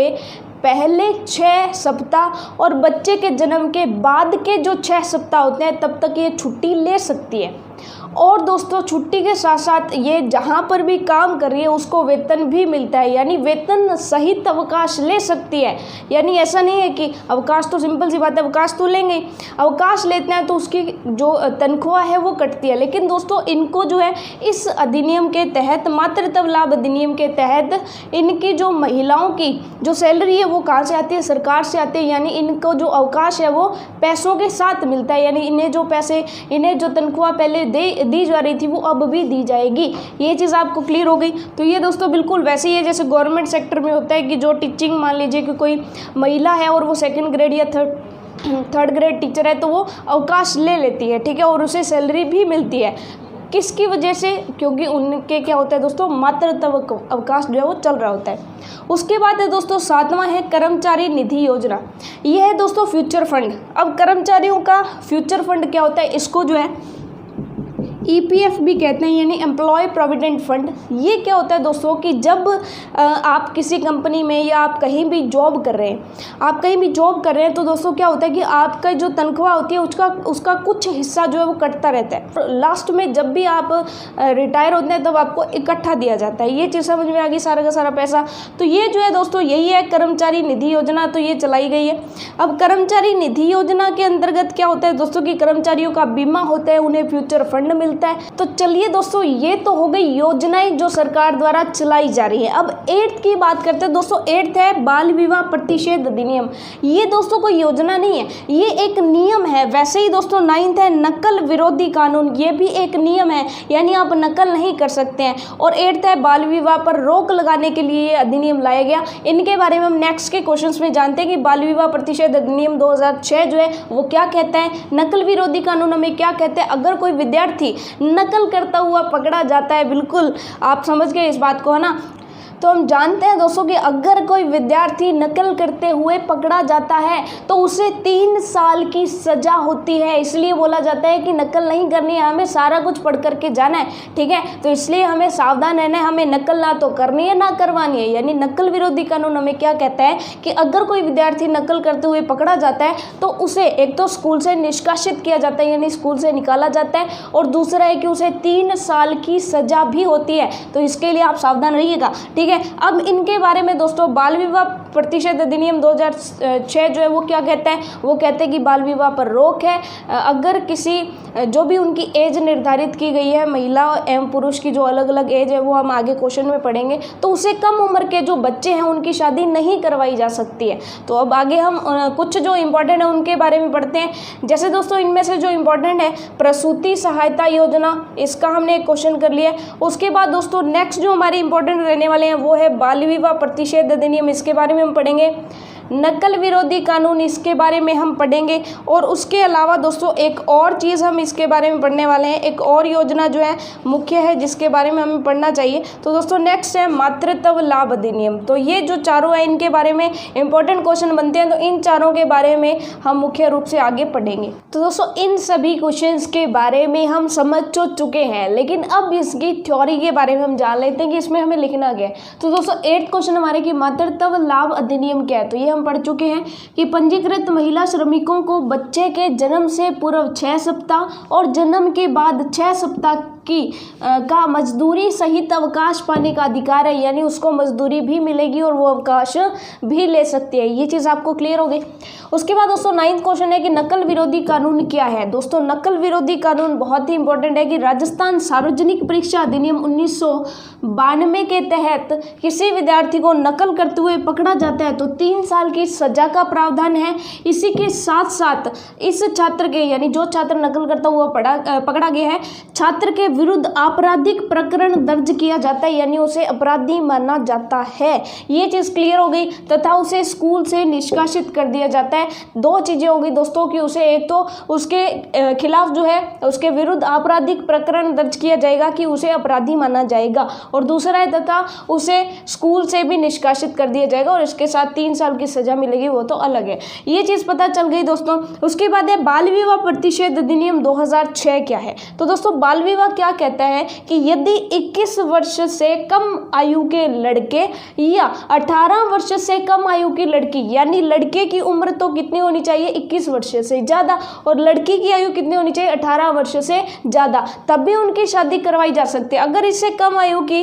Speaker 1: पहले 6 सप्ताह और बच्चे के जन्म के बाद के जो 6 सप्ताह होते हैं तब तक ये छुट्टी ले सकती है। और दोस्तों छुट्टी के साथ साथ ये जहाँ पर भी काम कर रही है उसको वेतन भी मिलता है, यानी वेतन सहित अवकाश ले सकती है। यानी ऐसा नहीं है कि अवकाश, तो सिंपल सी बात है अवकाश तो लेंगे, अवकाश लेते हैं तो उसकी जो तनख्वाह है वो कटती है। लेकिन दोस्तों इनको जो है इस अधिनियम के तहत, मातृत्व लाभ अधिनियम के तहत, इनकी जो महिलाओं की जो सैलरी है वो कहाँ से आती है, सरकार से आती है। यानी इनको जो अवकाश है वो पैसों के साथ मिलता है, यानी इन्हें जो पैसे, इन्हें जो तनख्वाह पहले दी जा रही थी वो अब भी दी जाएगी। ये चीज़ आपको क्लियर हो गई। तो ये दोस्तों बिल्कुल वैसे ही है जैसे गवर्नमेंट सेक्टर में होता है कि जो टीचिंग, मान लीजिए कि कोई महिला है और वो 2nd ग्रेड या थर्ड ग्रेड टीचर है तो वो अवकाश ले लेती है, ठीक है, और उसे सैलरी भी मिलती है। किसकी वजह से, क्योंकि उनके क्या होता है दोस्तों मातृत्व अवकाश जो है वो चल रहा होता है। उसके बाद है दोस्तों 7वां है कर्मचारी निधि योजना। ये है दोस्तों फ्यूचर फंड। अब कर्मचारियों का फ्यूचर फंड क्या होता है, इसको जो है EPF भी कहते हैं, यानी एम्प्लॉय प्रोविडेंट फंड। ये क्या होता है दोस्तों कि जब आप किसी कंपनी में या आप कहीं भी जॉब कर रहे हैं, तो दोस्तों क्या होता है कि आपका जो तनख्वाह होती है उसका कुछ हिस्सा जो है वो कटता रहता है। लास्ट में जब भी आप रिटायर होते हैं तब आपको इकट्ठा दिया जाता है। ये चीज़ समझ में आ गई, सारा का सारा पैसा। तो ये जो है दोस्तों यही है कर्मचारी निधि योजना, तो ये चलाई गई है। अब कर्मचारी निधि योजना के अंतर्गत क्या होता है दोस्तों कि कर्मचारियों का बीमा होता है, उन्हें फ्यूचर फंड मिलता है। तो चलिए दोस्तों ये तो हो गई योजनाएं जो सरकार द्वारा चलाई जा रही है। अब 8th की बात करते हैं दोस्तों। 8th है बाल विवाह प्रतिषेध अधिनियम। ये दोस्तों कोई योजना नहीं है, ये एक नियम है। वैसे ही दोस्तों 9th है नकल विरोधी कानून। ये भी एक नियम है, यानी आप नकल नहीं कर सकते हैं। और 8th है बाल विवाह पर रोक लगाने के लिए ये अधिनियम लाया गया। इनके बारे में हम नेक्स्ट के क्वेश्चंस में जानते हैं कि बाल विवाह प्रतिषेध अधिनियम 2006 जो है वो क्या कहता है, नकल विरोधी कानून हमें क्या कहते हैं। अगर कोई विद्यार्थी नकल करता हुआ पकड़ा जाता है, बिल्कुल आप समझ गए इस बात को, है ना। तो हम जानते हैं दोस्तों कि अगर कोई विद्यार्थी नकल करते हुए पकड़ा जाता है तो उसे 3 साल की सज़ा होती है। इसलिए बोला जाता है कि नकल नहीं करनी है, हमें सारा कुछ पढ़ करके जाना है, ठीक है। तो इसलिए हमें सावधान रहना है, हमें नकल ना तो करनी है ना करवानी है। यानी नकल विरोधी कानून हमें क्या कहता है कि अगर कोई विद्यार्थी नकल करते हुए पकड़ा जाता है तो उसे एक तो स्कूल से निष्कासित किया जाता है, यानी स्कूल से निकाला जाता है, और दूसरा है कि उसे 3 साल की सज़ा भी होती है। तो इसके लिए आप सावधान रहिएगा, ठीक है। है। अब इनके बारे में दोस्तों बाल विवाह प्रतिषेध अधिनियम 2006 जो है वो क्या कहता है, वो कहते हैं कि बाल विवाह पर रोक है अगर किसी जो भी उनकी एज निर्धारित की गई है महिला एवं पुरुष की जो अलग अलग एज है वो हम आगे क्वेश्चन में पढ़ेंगे, तो उससे कम उम्र के जो बच्चे हैं उनकी शादी नहीं करवाई जा सकती है। तो अब आगे हम कुछ जो इम्पोर्टेंट है उनके बारे में पढ़ते हैं। जैसे दोस्तों इनमें से जो इम्पोर्टेंट है प्रसूति सहायता योजना, इसका हमने एक क्वेश्चन कर लिया। उसके बाद दोस्तों नेक्स्ट जो हमारे इंपॉर्टेंट रहने वाले हैं वो है बाल विवाह प्रतिषेध अधिनियम, इसके बारे में हम पढ़ेंगे। नकल विरोधी कानून, इसके बारे में हम पढ़ेंगे। और उसके अलावा दोस्तों एक और चीज़ हम इसके बारे में पढ़ने वाले हैं, एक और योजना जो है मुख्य है जिसके बारे में हमें पढ़ना चाहिए। तो दोस्तों नेक्स्ट है मातृत्व लाभ अधिनियम। तो ये जो चारों है इनके बारे में इंपॉर्टेंट क्वेश्चन बनते हैं, तो इन चारों के बारे में हम मुख्य रूप से आगे पढ़ेंगे। तो दोस्तों इन सभी क्वेश्चंस के बारे में हम समझ तो चुके हैं, लेकिन अब इसकी थ्योरी के बारे में हम जान लेते हैं कि इसमें हमें लिखना क्या है। तो दोस्तों 8th क्वेश्चन हमारे कि मातृत्व लाभ अधिनियम क्या है। तो ये हम पढ़ चुके हैं कि पंजीकृत महिला श्रमिकों को बच्चे के जन्म से पूर्व 6 सप्ताह और जन्म के बाद 6 सप्ताह का मजदूरी सहित अवकाश पाने का अधिकार है, यानी उसको मजदूरी भी मिलेगी और वो अवकाश भी ले सकती है। ये चीज़ आपको क्लियर हो गई। उसके बाद दोस्तों 9th क्वेश्चन है कि नकल विरोधी कानून क्या है। दोस्तों नकल विरोधी कानून बहुत ही इंपॉर्टेंट है कि राजस्थान सार्वजनिक परीक्षा अधिनियम 1992 के तहत किसी विद्यार्थी को नकल करते हुए पकड़ा जाता है तो 3 साल की सजा का प्रावधान है। इसी के साथ साथ इस छात्र के, यानी जो छात्र नकल करता हुआ पकड़ा गया है, छात्र के विरुद्ध आपराधिक प्रकरण दर्ज किया जाता है, यानी उसे अपराधी माना जाता है। ये चीज़ क्लियर हो गई। तथा उसे स्कूल से निष्कासित कर दिया जाता है। 2 चीज़ें हो गई दोस्तों कि उसे एक तो उसके खिलाफ जो है उसके विरुद्ध आपराधिक प्रकरण दर्ज किया जाएगा कि उसे अपराधी माना जाएगा, और दूसरा है तथा उसे स्कूल से भी निष्कासित कर दिया जाएगा और इसके साथ 3 साल की सजा मिलेगी, वो तो अलग है। ये चीज़ पता चल गई दोस्तों। उसके बाद है बाल विवाह प्रतिषेध अधिनियम 2006 क्या है। तो दोस्तों बाल विवाह क्या कहता है कि यदि 21 वर्ष से कम आयु के लड़के या 18 वर्ष से कम आयु की लड़की, यानी लड़के की उम्र तो कितनी होनी चाहिए 21 वर्ष से ज़्यादा और लड़की की आयु कितनी होनी चाहिए 18 वर्ष से ज़्यादा, तब भी उनकी शादी करवाई जा सकती है। अगर इससे कम आयु की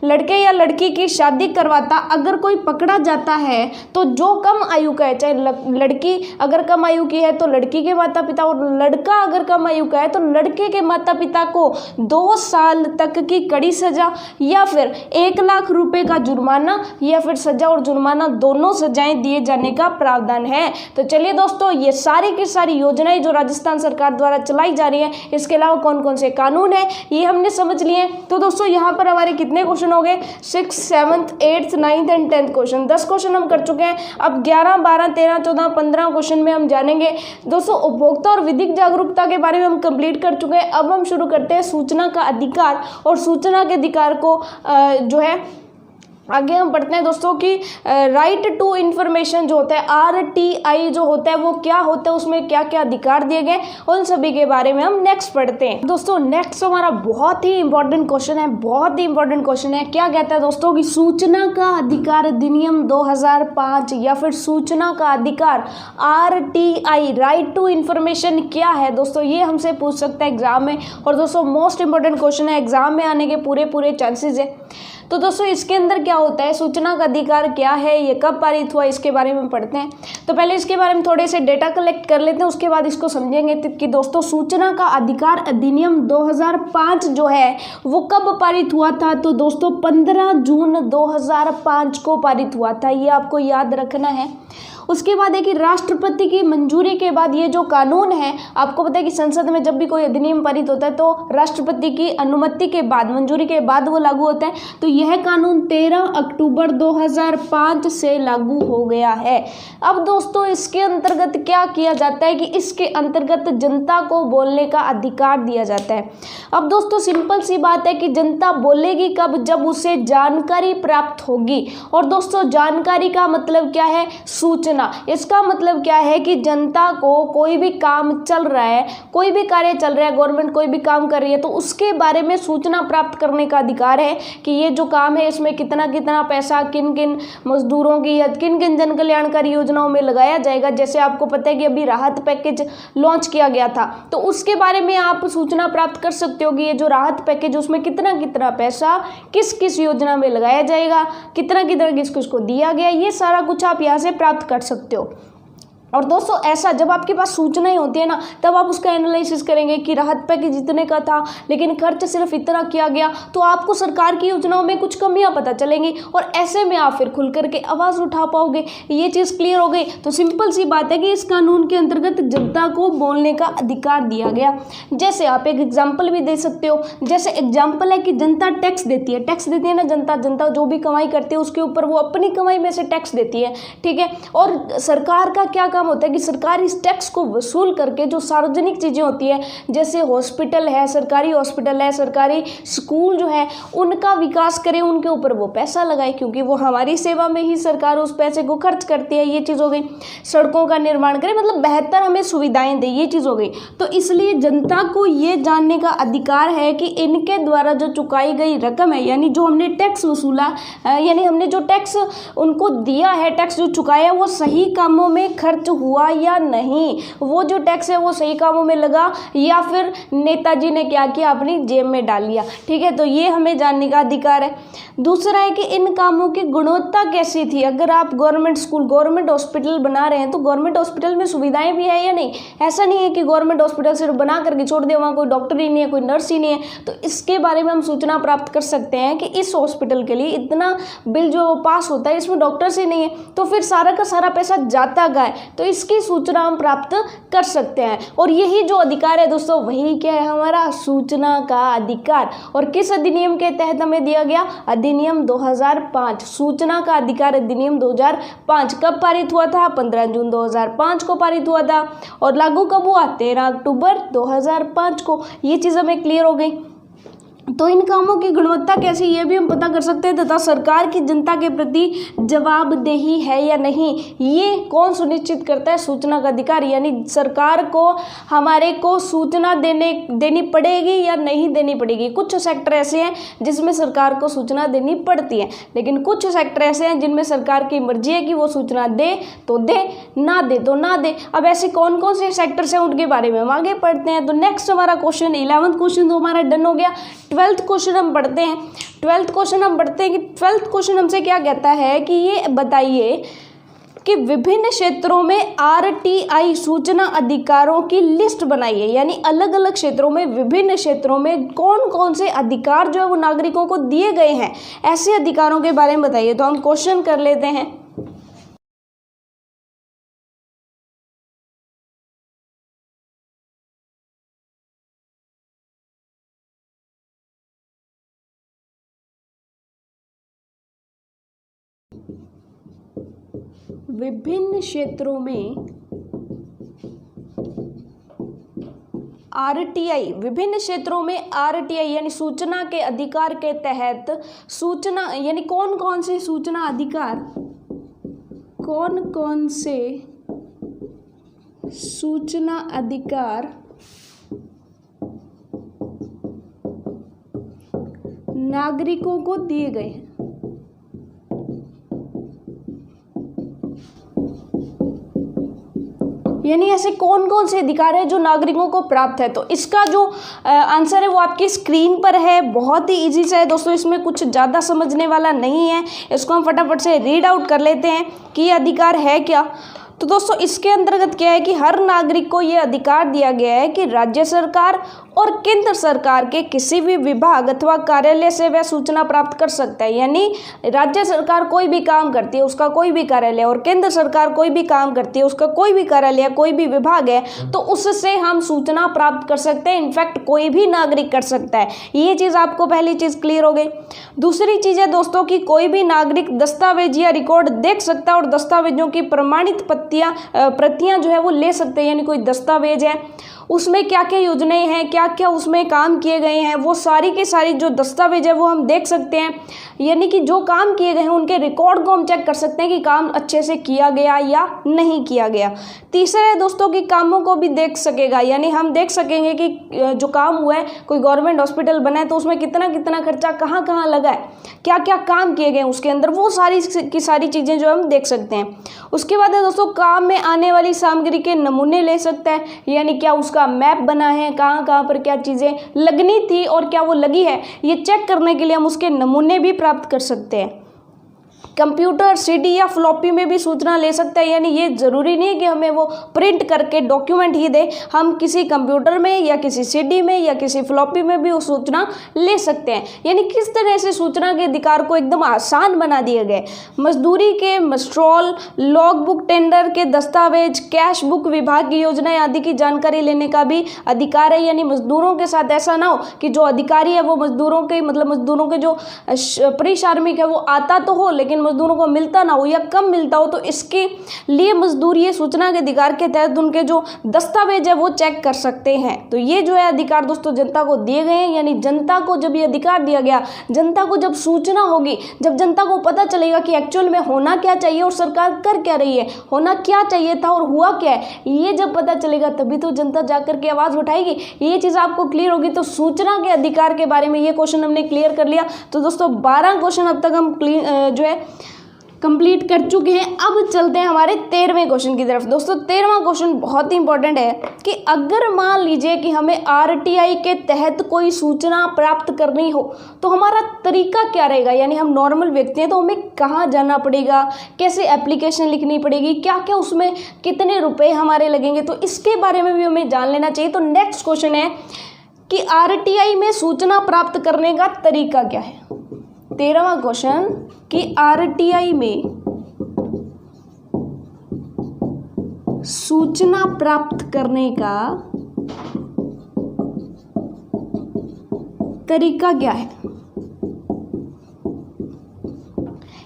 Speaker 1: लड़के या लड़की की शादी करवाता अगर कोई पकड़ा जाता है तो जो कम आयु का है, चाहे लड़की अगर कम आयु की है तो लड़की के माता पिता, और लड़का अगर कम आयु का है तो लड़के के माता पिता को 2 साल तक की कड़ी सजा या फिर 1 लाख रुपए का जुर्माना या फिर सजा और जुर्माना दोनों सजाएं दिए जाने का प्रावधान है। तो चलिए दोस्तों ये सारी की सारी योजनाएं जो राजस्थान सरकार द्वारा चलाई जा रही है, इसके अलावा कौन कौन से कानून है ये हमने समझ लिए। तो दोस्तों यहाँ पर हमारे कितने क्वेश्चन हो गए, 6th 7th 8th 9th and 10th question, 10 question हम कर चुके हैं। अब 11 12 13 14 15 क्वेश्चन में हम जानेंगे दोस्तों उपभोक्ता और विधिक जागरूकता के बारे में हम कंप्लीट कर चुके हैं। अब हम शुरू करते हैं सूचना का अधिकार, और सूचना के अधिकार को जो है आगे हम पढ़ते हैं दोस्तों कि राइट टू इन्फॉर्मेशन जो होता है RTI जो होता है वो क्या होता है, उसमें क्या क्या अधिकार दिए गए, उन सभी के बारे में हम नेक्स्ट पढ़ते हैं। दोस्तों नेक्स्ट हमारा बहुत ही इंपॉर्टेंट क्वेश्चन है, बहुत ही इंपॉर्टेंट क्वेश्चन है। क्या कहता है दोस्तों कि सूचना का अधिकार अधिनियम 2005 या फिर सूचना का अधिकार RTI राइट टू इन्फॉर्मेशन क्या है दोस्तों, ये हमसे पूछ सकता है एग्जाम में, और दोस्तों मोस्ट इंपॉर्टेंट क्वेश्चन है, एग्जाम में आने के पूरे चांसेस है। तो दोस्तों इसके अंदर क्या होता है, सूचना का अधिकार क्या है, ये कब पारित हुआ, इसके बारे में पढ़ते हैं। तो पहले इसके बारे में थोड़े से डेटा कलेक्ट कर लेते हैं, उसके बाद इसको समझेंगे कि दोस्तों सूचना का अधिकार अधिनियम 2005 जो है वो कब पारित हुआ था। तो दोस्तों 15 जून 2005 को पारित हुआ था, ये आपको याद रखना है। उसके बाद है कि राष्ट्रपति की मंजूरी के बाद ये जो कानून है, आपको पता है कि संसद में जब भी कोई अधिनियम पारित होता है तो राष्ट्रपति की अनुमति के बाद, मंजूरी के बाद वो लागू होता है। तो यह कानून 13 अक्टूबर 2005 से लागू हो गया है। अब दोस्तों इसके अंतर्गत क्या किया जाता है कि इसके अंतर्गत जनता को बोलने का अधिकार दिया जाता है। अब दोस्तों सिंपल सी बात है कि जनता बोलेगी कब, जब उसे जानकारी प्राप्त होगी। और दोस्तों जानकारी का मतलब क्या है, सूचना। इसका मतलब क्या है कि जनता को कोई भी काम चल रहा है, कोई भी कार्य चल रहा है, गवर्नमेंट कोई भी काम कर रही है तो उसके बारे में सूचना प्राप्त करने का अधिकार है कि ये जो काम है इसमें कितना कितना पैसा किन किन मजदूरों की या किन किन जन कल्याणकारी योजनाओं में लगाया जाएगा। जैसे आपको पता है कि अभी राहत पैकेज लॉन्च किया गया था, तो उसके बारे में आप सूचना प्राप्त कर सकते हो कि ये जो राहत पैकेज उसमें कितना कितना पैसा किस किस योजना में लगाया जाएगा, कितना कितना किस किस को दिया गया, ये सारा कुछ आप यहाँ से प्राप्त कर सकते हो। और दोस्तों ऐसा जब आपके पास सूचनाएं होती है ना, तब आप उसका एनालिसिस करेंगे कि राहत पैकेज इतने का था लेकिन खर्च सिर्फ इतना किया गया, तो आपको सरकार की योजनाओं में कुछ कमियां पता चलेंगी और ऐसे में आप फिर खुल करके आवाज़ उठा पाओगे। ये चीज़ क्लियर हो गई। तो सिंपल सी बात है कि इस कानून के अंतर्गत जनता को बोलने का अधिकार दिया गया। जैसे आप एक एग्जाम्पल भी दे सकते हो, जैसे एग्जाम्पल है कि जनता टैक्स देती है ना, जनता जो भी कमाई करती है उसके ऊपर वो अपनी कमाई में से टैक्स देती है, ठीक है। और सरकार का क्या होता है कि सरकार इस टैक्स को वसूल करके जो सार्वजनिक चीजें होती है, जैसे हॉस्पिटल है, सरकारी हॉस्पिटल है, सरकारी स्कूल जो है, उनका विकास करे, उनके ऊपर वो पैसा लगाए, क्योंकि वो हमारी सेवा में ही सरकार उस पैसे को खर्च करती है। ये चीज हो गई। सड़कों का निर्माण करे, मतलब बेहतर हमें सुविधाएं दे, ये चीज हो गई। तो इसलिए जनता को ये जानने का अधिकार है कि इनके द्वारा जो चुकाई गई रकम है, यानी जो हमने टैक्स वसूला, यानी हमने जो टैक्स उनको दिया है, टैक्स जो चुकाया, वो सही कामों में खर्च हुआ या नहीं, वो जो टैक्स है वो सही कामों में लगा या फिर नेताजी ने क्या किया, अपनी जेब में डाल लिया, ठीक है। तो ये हमें जानने का अधिकार है। दूसरा है कि इन कामों की गुणवत्ता कैसी थी। अगर आप गवर्नमेंट स्कूल, गवर्नमेंट हॉस्पिटल बना रहे हैं तो गवर्नमेंट हॉस्पिटल में सुविधाएं भी है या नहीं। ऐसा नहीं है कि गवर्नमेंट हॉस्पिटल सिर्फ बना करके छोड़ दिया, वहाँ कोई डॉक्टर ही नहीं है, कोई नर्स ही नहीं है। तो इसके बारे में हम सूचना प्राप्त कर सकते हैं कि इस हॉस्पिटल के लिए इतना बिल जो पास होता है, इसमें डॉक्टर्स ही नहीं है, तो फिर सारा का सारा पैसा जाता कहाँ है। तो इसकी सूचना हम प्राप्त कर सकते हैं। और यही जो अधिकार है दोस्तों, वही क्या है, हमारा सूचना का अधिकार। और किस अधिनियम के तहत हमें दिया गया, अधिनियम 2005, सूचना का अधिकार अधिनियम 2005। कब पारित हुआ था, 15 जून 2005 को पारित हुआ था। और लागू कब हुआ, 13 अक्टूबर 2005 को। ये चीज़ हमें क्लियर हो गई। तो इन कामों की गुणवत्ता कैसी, ये भी हम पता कर सकते हैं। तथा सरकार की जनता के प्रति जवाबदेही है या नहीं, ये कौन सुनिश्चित करता है, सूचना का अधिकार। यानी सरकार को हमारे को सूचना देनी पड़ेगी या नहीं देनी पड़ेगी। कुछ सेक्टर ऐसे हैं जिसमें सरकार को सूचना देनी पड़ती है, लेकिन कुछ सेक्टर ऐसे हैं जिनमें सरकार की मर्जी है कि वो सूचना दे तो दे, ना दे तो ना दे। अब ऐसे कौन कौन से सेक्टर्स हैं उनके बारे में हम आगे पढ़ते हैं। तो नेक्स्ट हमारा क्वेश्चन 11वां क्वेश्चन तो हमारा डन हो गया। 12th क्वेश्चन हम पढ़ते हैं। 12th क्वेश्चन हम पढ़ते हैं कि 12th क्वेश्चन हमसे क्या कहता है कि ये बताइए कि विभिन्न क्षेत्रों में आरटीआई सूचना अधिकारों की लिस्ट बनाइए। यानी अलग अलग क्षेत्रों में, विभिन्न क्षेत्रों में कौन कौन से अधिकार जो है वो नागरिकों को दिए गए हैं, ऐसे अधिकारों के बारे में बताइए। तो हम क्वेश्चन कर लेते हैं। विभिन्न क्षेत्रों में आरटीआई, विभिन्न क्षेत्रों में आरटीआई यानी सूचना के अधिकार के तहत सूचना, यानी कौन कौन से सूचना अधिकार, कौन कौन से सूचना अधिकार नागरिकों को दिए गए हैं। यानी ऐसे कौन कौन से अधिकार है जो नागरिकों को प्राप्त है। तो इसका जो आंसर है वो आपकी स्क्रीन पर है। बहुत ही इजी सा है दोस्तों, इसमें कुछ ज़्यादा समझने वाला नहीं है। इसको हम फटाफट से रीड आउट कर लेते हैं कि ये अधिकार है क्या। तो दोस्तों इसके अंतर्गत क्या है कि हर नागरिक को ये अधिकार दिया गया है कि राज्य सरकार और केंद्र सरकार के किसी भी विभाग अथवा कार्यालय से वह सूचना प्राप्त कर सकता है। यानी राज्य सरकार कोई भी काम करती है, उसका कोई भी कार्यालय, और केंद्र सरकार कोई भी काम करती है, उसका कोई भी कार्यालय, कोई भी विभाग है, तो उससे हम सूचना प्राप्त कर सकते हैं। इनफैक्ट कोई भी नागरिक कर सकता है। ये चीज़ आपको पहली चीज़ क्लियर हो गई। दूसरी चीज़ है दोस्तों कि कोई भी नागरिक दस्तावेज या रिकॉर्ड देख सकता है और दस्तावेजों की प्रमाणित प्रतियां जो है वो ले सकते हैं। यानी कोई दस्तावेज है उसमें क्या क्या योजनाएं हैं, क्या क्या उसमें काम किए गए हैं, वो सारी की सारी जो दस्तावेज है वो हम देख सकते हैं। यानी कि जो काम किए गए हैं उनके रिकॉर्ड को हम चेक कर सकते हैं कि काम अच्छे से किया गया या नहीं किया गया। तीसरा है दोस्तों कि कामों को भी देख सकेगा, यानी हम देख सकेंगे कि जो काम हुआ है, कोई गवर्नमेंट हॉस्पिटल बना है तो उसमें कितना कितना खर्चा कहाँ कहाँ लगा है, क्या क्या काम किए गए उसके अंदर, वो सारी की सारी चीज़ें जो हम देख सकते हैं। उसके बाद है दोस्तों काम में आने वाली सामग्री के नमूने ले सकते हैं, यानी क्या उसका मैप बना है, कहाँ कहाँ पर क्या चीज़ें लगनी थी और क्या वो लगी है, ये चेक करने के लिए हम उसके नमूने भी प्राप्त कर सकते हैं। कंप्यूटर सीडी या फ्लॉपी में भी सूचना ले सकते हैं, यानी ये ज़रूरी नहीं है कि हमें वो प्रिंट करके डॉक्यूमेंट ही दे, हम किसी कंप्यूटर में या किसी सीडी में या किसी फ्लॉपी में भी वो सूचना ले सकते हैं। यानी किस तरह से सूचना के अधिकार को एकदम आसान बना दिए गए। मजदूरी के मस्ट्रोल, लॉग बुक टेंडर के दस्तावेज, कैश बुक, विभाग की योजनाएं आदि की जानकारी लेने का भी अधिकार है। यानी मजदूरों के साथ ऐसा ना हो कि जो अधिकारी है वो मजदूरों के मजदूरों के जो परिश्रमिक है वो आता तो हो लेकिन मजदूरों को मिलता ना हो या कम मिलता हो, तो इसके लिए मजदूर ये सूचना के अधिकार के तहत उनके जो दस्तावेज है वो चेक कर सकते हैं। तो ये जो है अधिकार दोस्तों जनता को दिए गए हैं। यानी जनता को जब ये अधिकार दिया गया, जनता को जब सूचना होगी, जब जनता को पता चलेगा कि एक्चुअल में होना क्या चाहिए और सरकार कर क्या रही है, होना क्या चाहिए था और हुआ क्या है, ये जब पता चलेगा तभी तो जनता जाकर के आवाज़ उठाएगी। ये चीज़ आपको क्लियर होगी। तो सूचना के अधिकार के बारे में ये क्वेश्चन हमने क्लियर कर लिया। तो दोस्तों 12 क्वेश्चन अब तक हम जो है कंप्लीट कर चुके हैं। अब चलते हैं हमारे 13वें क्वेश्चन की तरफ। दोस्तों 13वां क्वेश्चन बहुत ही इंपॉर्टेंट है कि अगर मान लीजिए कि हमें आरटीआई के तहत कोई सूचना प्राप्त करनी हो तो हमारा तरीका क्या रहेगा। यानी हम नॉर्मल व्यक्ति हैं तो हमें कहाँ जाना पड़ेगा, कैसे एप्लीकेशन लिखनी पड़ेगी, क्या क्या उसमें कितने रुपए हमारे लगेंगे, तो इसके बारे में भी हमें जान लेना चाहिए। तो नेक्स्ट क्वेश्चन है कि आरटीआई में सूचना प्राप्त करने का तरीका क्या है। 13वां क्वेश्चन कि आरटीआई में सूचना प्राप्त करने का तरीका क्या है।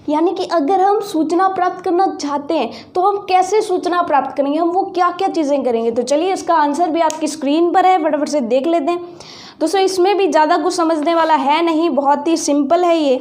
Speaker 1: यानी कि अगर हम सूचना प्राप्त करना चाहते हैं तो हम कैसे सूचना प्राप्त करेंगे, हम वो क्या क्या चीज़ें करेंगे। तो चलिए इसका आंसर भी आपकी स्क्रीन पर है, फटाफट से देख लेते हैं। दोस्तों इसमें भी ज़्यादा कुछ समझने वाला है नहीं, बहुत ही सिंपल है ये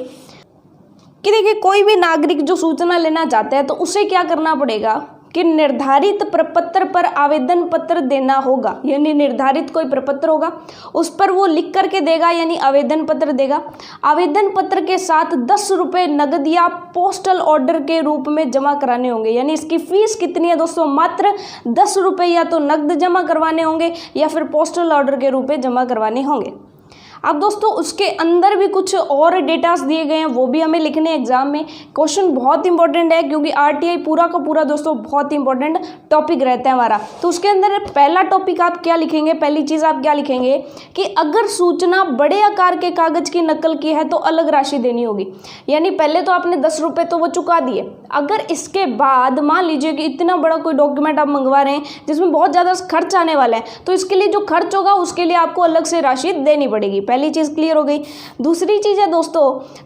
Speaker 1: कि देखिए कोई भी नागरिक जो सूचना लेना चाहता है तो उसे क्या करना पड़ेगा कि निर्धारित प्रपत्र पर आवेदन पत्र देना होगा। यानी निर्धारित कोई प्रपत्र होगा उस पर वो लिख करके देगा, यानी आवेदन पत्र देगा। आवेदन पत्र के साथ 10 रुपये नगद या पोस्टल ऑर्डर के रूप में जमा कराने होंगे। यानी इसकी फीस कितनी है दोस्तों, मात्र 10 रुपये या तो नगद जमा करवाने होंगे या फिर पोस्टल ऑर्डर के रूप में जमा करवाने होंगे। अब दोस्तों उसके अंदर भी कुछ और डेटास दिए गए हैं, वो भी हमें लिखने एग्जाम में। क्वेश्चन बहुत इंपॉर्टेंट है क्योंकि आरटीआई पूरा का पूरा दोस्तों बहुत ही इंपॉर्टेंट टॉपिक रहता है हमारा। तो उसके अंदर पहला टॉपिक आप क्या लिखेंगे, पहली चीज़ आप क्या लिखेंगे कि अगर सूचना बड़े आकार के कागज की नकल की है तो अलग राशि देनी होगी। यानी पहले तो आपने 10 रुपये तो वो चुका दिए, अगर इसके बाद मान लीजिए कि इतना बड़ा कोई डॉक्यूमेंट आप मंगवा रहे हैं जिसमें बहुत ज़्यादा खर्च आने वाला है, तो इसके लिए जो खर्च होगा उसके लिए आपको अलग से राशि देनी पड़ेगी। पहली चीज़ क्लियर हो गई। दूसरी चीज़ है दोस्तों,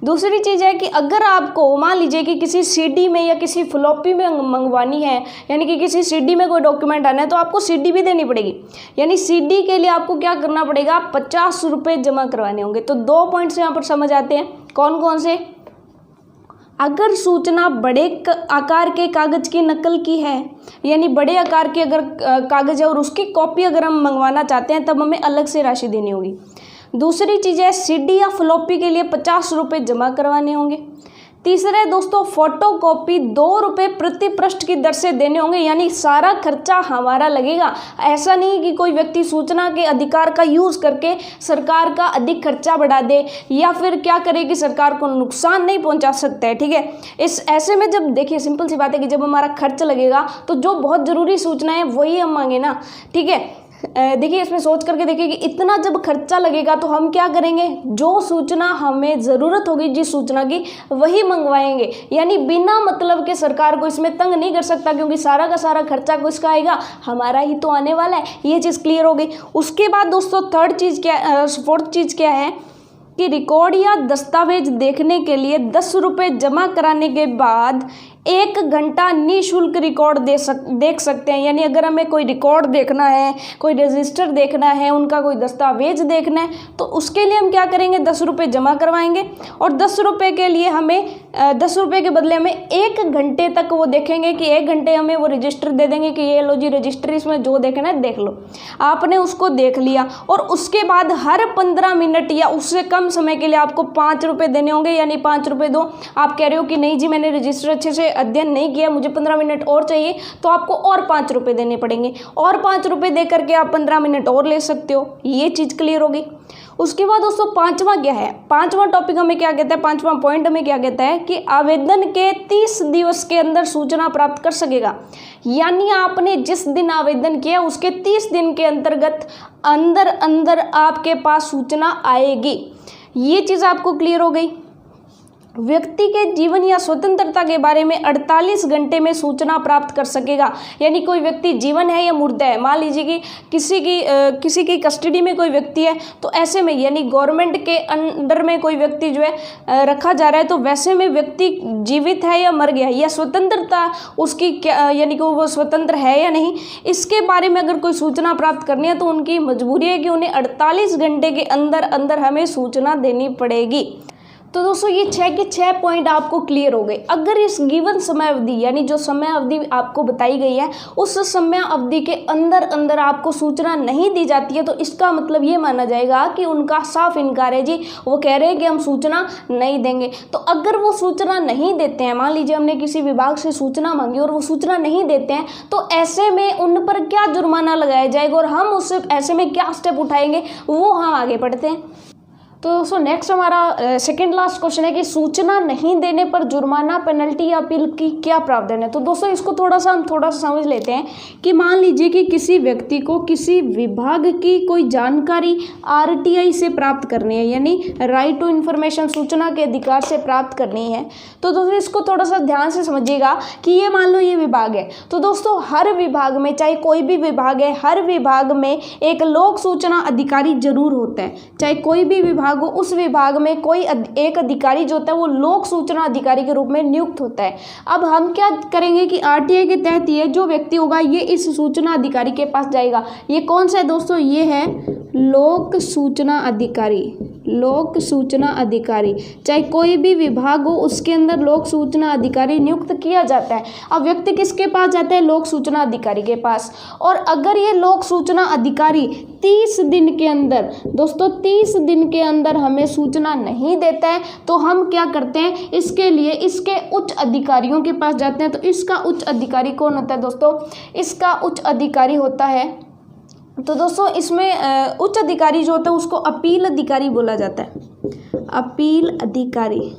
Speaker 1: दूसरी चीज़ है कि अगर आपको मान लीजिए कि किसी सीडी में या किसी फ्लॉपी में मंगवानी है, यानी कि किसी सीडी में कोई डॉक्यूमेंट आना है तो आपको सीडी भी देनी पड़ेगी। यानी सीडी के लिए आपको क्या करना पड़ेगा, 50 रुपये जमा करवाने होंगे। तो 2 पॉइंट्स यहाँ पर समझ आते हैं, कौन कौन से। अगर सूचना बड़े आकार के कागज़ की नकल की है, यानी बड़े आकार के अगर कागज़ है और उसकी कॉपी अगर हम मंगवाना चाहते हैं तब हमें अलग से राशि देनी होगी। दूसरी चीज़ है सीडी या फ्लॉपी के लिए 50 रुपये जमा करवाने होंगे। तीसरा है दोस्तों फोटोकॉपी 2 रुपये प्रति पृष्ठ की दर से देने होंगे। यानी सारा खर्चा हमारा लगेगा, ऐसा नहीं कि कोई व्यक्ति सूचना के अधिकार का यूज़ करके सरकार का अधिक खर्चा बढ़ा दे या फिर क्या करे कि सरकार को नुकसान नहीं पहुंचा सकता है। ठीक है, इस ऐसे में जब देखिए सिंपल सी बात है कि जब हमारा खर्च लगेगा तो जो बहुत ज़रूरी सूचनाएं वही हम मांगे ना। ठीक है, देखिए इसमें सोच करके देखिए कि इतना जब खर्चा लगेगा तो हम क्या करेंगे, जो सूचना हमें ज़रूरत होगी जिस सूचना की वही मंगवाएंगे। यानी बिना मतलब के सरकार को इसमें तंग नहीं कर सकता क्योंकि सारा का सारा खर्चा किसका आएगा, हमारा ही तो आने वाला है। ये चीज़ क्लियर हो गई। उसके बाद दोस्तों फोर्थ चीज़ क्या है कि रिकॉर्ड या दस्तावेज देखने के लिए 10 रुपये जमा कराने के बाद 1 घंटा निःशुल्क रिकॉर्ड देख सकते हैं। यानी अगर हमें कोई रिकॉर्ड देखना है, कोई रजिस्टर देखना है, उनका कोई दस्तावेज देखना है, तो उसके लिए हम क्या करेंगे, 10 रुपये जमा करवाएंगे और 10 रुपये के लिए हमें 10 रुपये के बदले हमें 1 घंटे तक वो देखेंगे कि 1 घंटे हमें वो रजिस्टर दे देंगे कि ये लो जी रजिस्टर, इसमें जो देखना है देख लो। आपने उसको देख लिया और उसके बाद हर 15 मिनट या उससे कम समय के लिए आपको 5 रुपये देने होंगे। यानी 5 रुपये दो, आप कह रहे हो कि नहीं जी मैंने रजिस्टर अच्छे से अध्ययन नहीं किया, मुझे 15 मिनट और चाहिए, तो आपको और 5 रुपये देने पड़ेंगे और 5 रुपये दे करके आप 15 मिनट और ले सकते हो। ये चीज़ क्लियर होगी। उसके बाद दोस्तों पांचवा क्या है, पांचवा टॉपिक हमें क्या कहता है, पांचवा पॉइंट हमें क्या कहता है कि आवेदन के 30 दिवस के अंदर सूचना प्राप्त कर सकेगा। यानी आपने जिस दिन आवेदन किया उसके 30 दिन के अंतर्गत अंदर आपके पास सूचना आएगी। ये चीज़ आपको क्लियर हो गई। व्यक्ति के जीवन या स्वतंत्रता के बारे में 48 घंटे में सूचना प्राप्त कर सकेगा। यानी कोई व्यक्ति जीवन है या मुर्दा है, मान लीजिए कि किसी की कस्टडी में कोई व्यक्ति है, तो ऐसे में यानी गवर्नमेंट के अंडर में कोई व्यक्ति जो है रखा जा रहा है, तो वैसे में व्यक्ति जीवित है या मर गया, या स्वतंत्रता उसकी क्या, यानी कि वो स्वतंत्र है या नहीं, इसके बारे में अगर कोई सूचना प्राप्त करनी है तो उनकी मजबूरी है कि उन्हें 48 घंटे के अंदर हमें सूचना देनी पड़ेगी। तो दोस्तों ये 6 के 6 पॉइंट आपको क्लियर हो गए। अगर इस गिवन समय अवधि यानी जो समय अवधि आपको बताई गई है उस समय अवधि के अंदर आपको सूचना नहीं दी जाती है, तो इसका मतलब ये माना जाएगा कि उनका साफ इनकार है जी, वो कह रहे हैं कि हम सूचना नहीं देंगे। तो अगर वो सूचना नहीं देते हैं, मान लीजिए हमने किसी विभाग से सूचना मांगी और वो सूचना नहीं देते हैं, तो ऐसे में उन पर क्या जुर्माना लगाया जाएगा और हम उससे ऐसे में क्या स्टेप उठाएंगे, वो हम आगे बढ़ते हैं। तो दोस्तों नेक्स्ट हमारा सेकंड लास्ट क्वेश्चन है कि सूचना नहीं देने पर जुर्माना, पेनल्टी या अपील की क्या प्रावधान है। तो दोस्तों इसको थोड़ा सा समझ लेते हैं कि मान लीजिए कि किसी व्यक्ति को किसी विभाग की कोई जानकारी RTI से प्राप्त करनी है, यानी राइट टू इन्फॉर्मेशन, सूचना के अधिकार से प्राप्त करनी है। तो दोस्तों इसको थोड़ा सा ध्यान से समझिएगा कि ये मान लो ये विभाग है, तो दोस्तों हर विभाग में, चाहे कोई भी विभाग है, हर विभाग में एक लोक सूचना अधिकारी जरूर होता है। चाहे कोई भी विभाग हो, उस विभाग में कोई एक अधिकारी जो होता है वो लोक सूचना अधिकारी के रूप में नियुक्त होता है। अब हम क्या करेंगे कि RTI के तहत ये जो व्यक्ति होगा ये इस सूचना अधिकारी के पास जाएगा। ये कौन सा है दोस्तों, ये है लोक सूचना अधिकारी। लोक सूचना अधिकारी, चाहे कोई भी विभाग हो उसके अंदर लोक सूचना अधिकारी नियुक्त किया जाता है। अब व्यक्ति किसके पास जाता है, लोक सूचना अधिकारी के पास। और अगर ये लोक सूचना अधिकारी 30 दिन के अंदर, दोस्तों 30 दिन के अंदर हमें सूचना नहीं देता है, तो हम क्या करते हैं, इसके लिए इसके उच्च अधिकारियों के पास जाते हैं। तो इसका उच्च अधिकारी कौन होता है दोस्तों, इसका उच्च अधिकारी होता है, तो दोस्तों इसमें उच्च अधिकारी जो होता है उसको अपील अधिकारी बोला जाता है। अपील अधिकारी।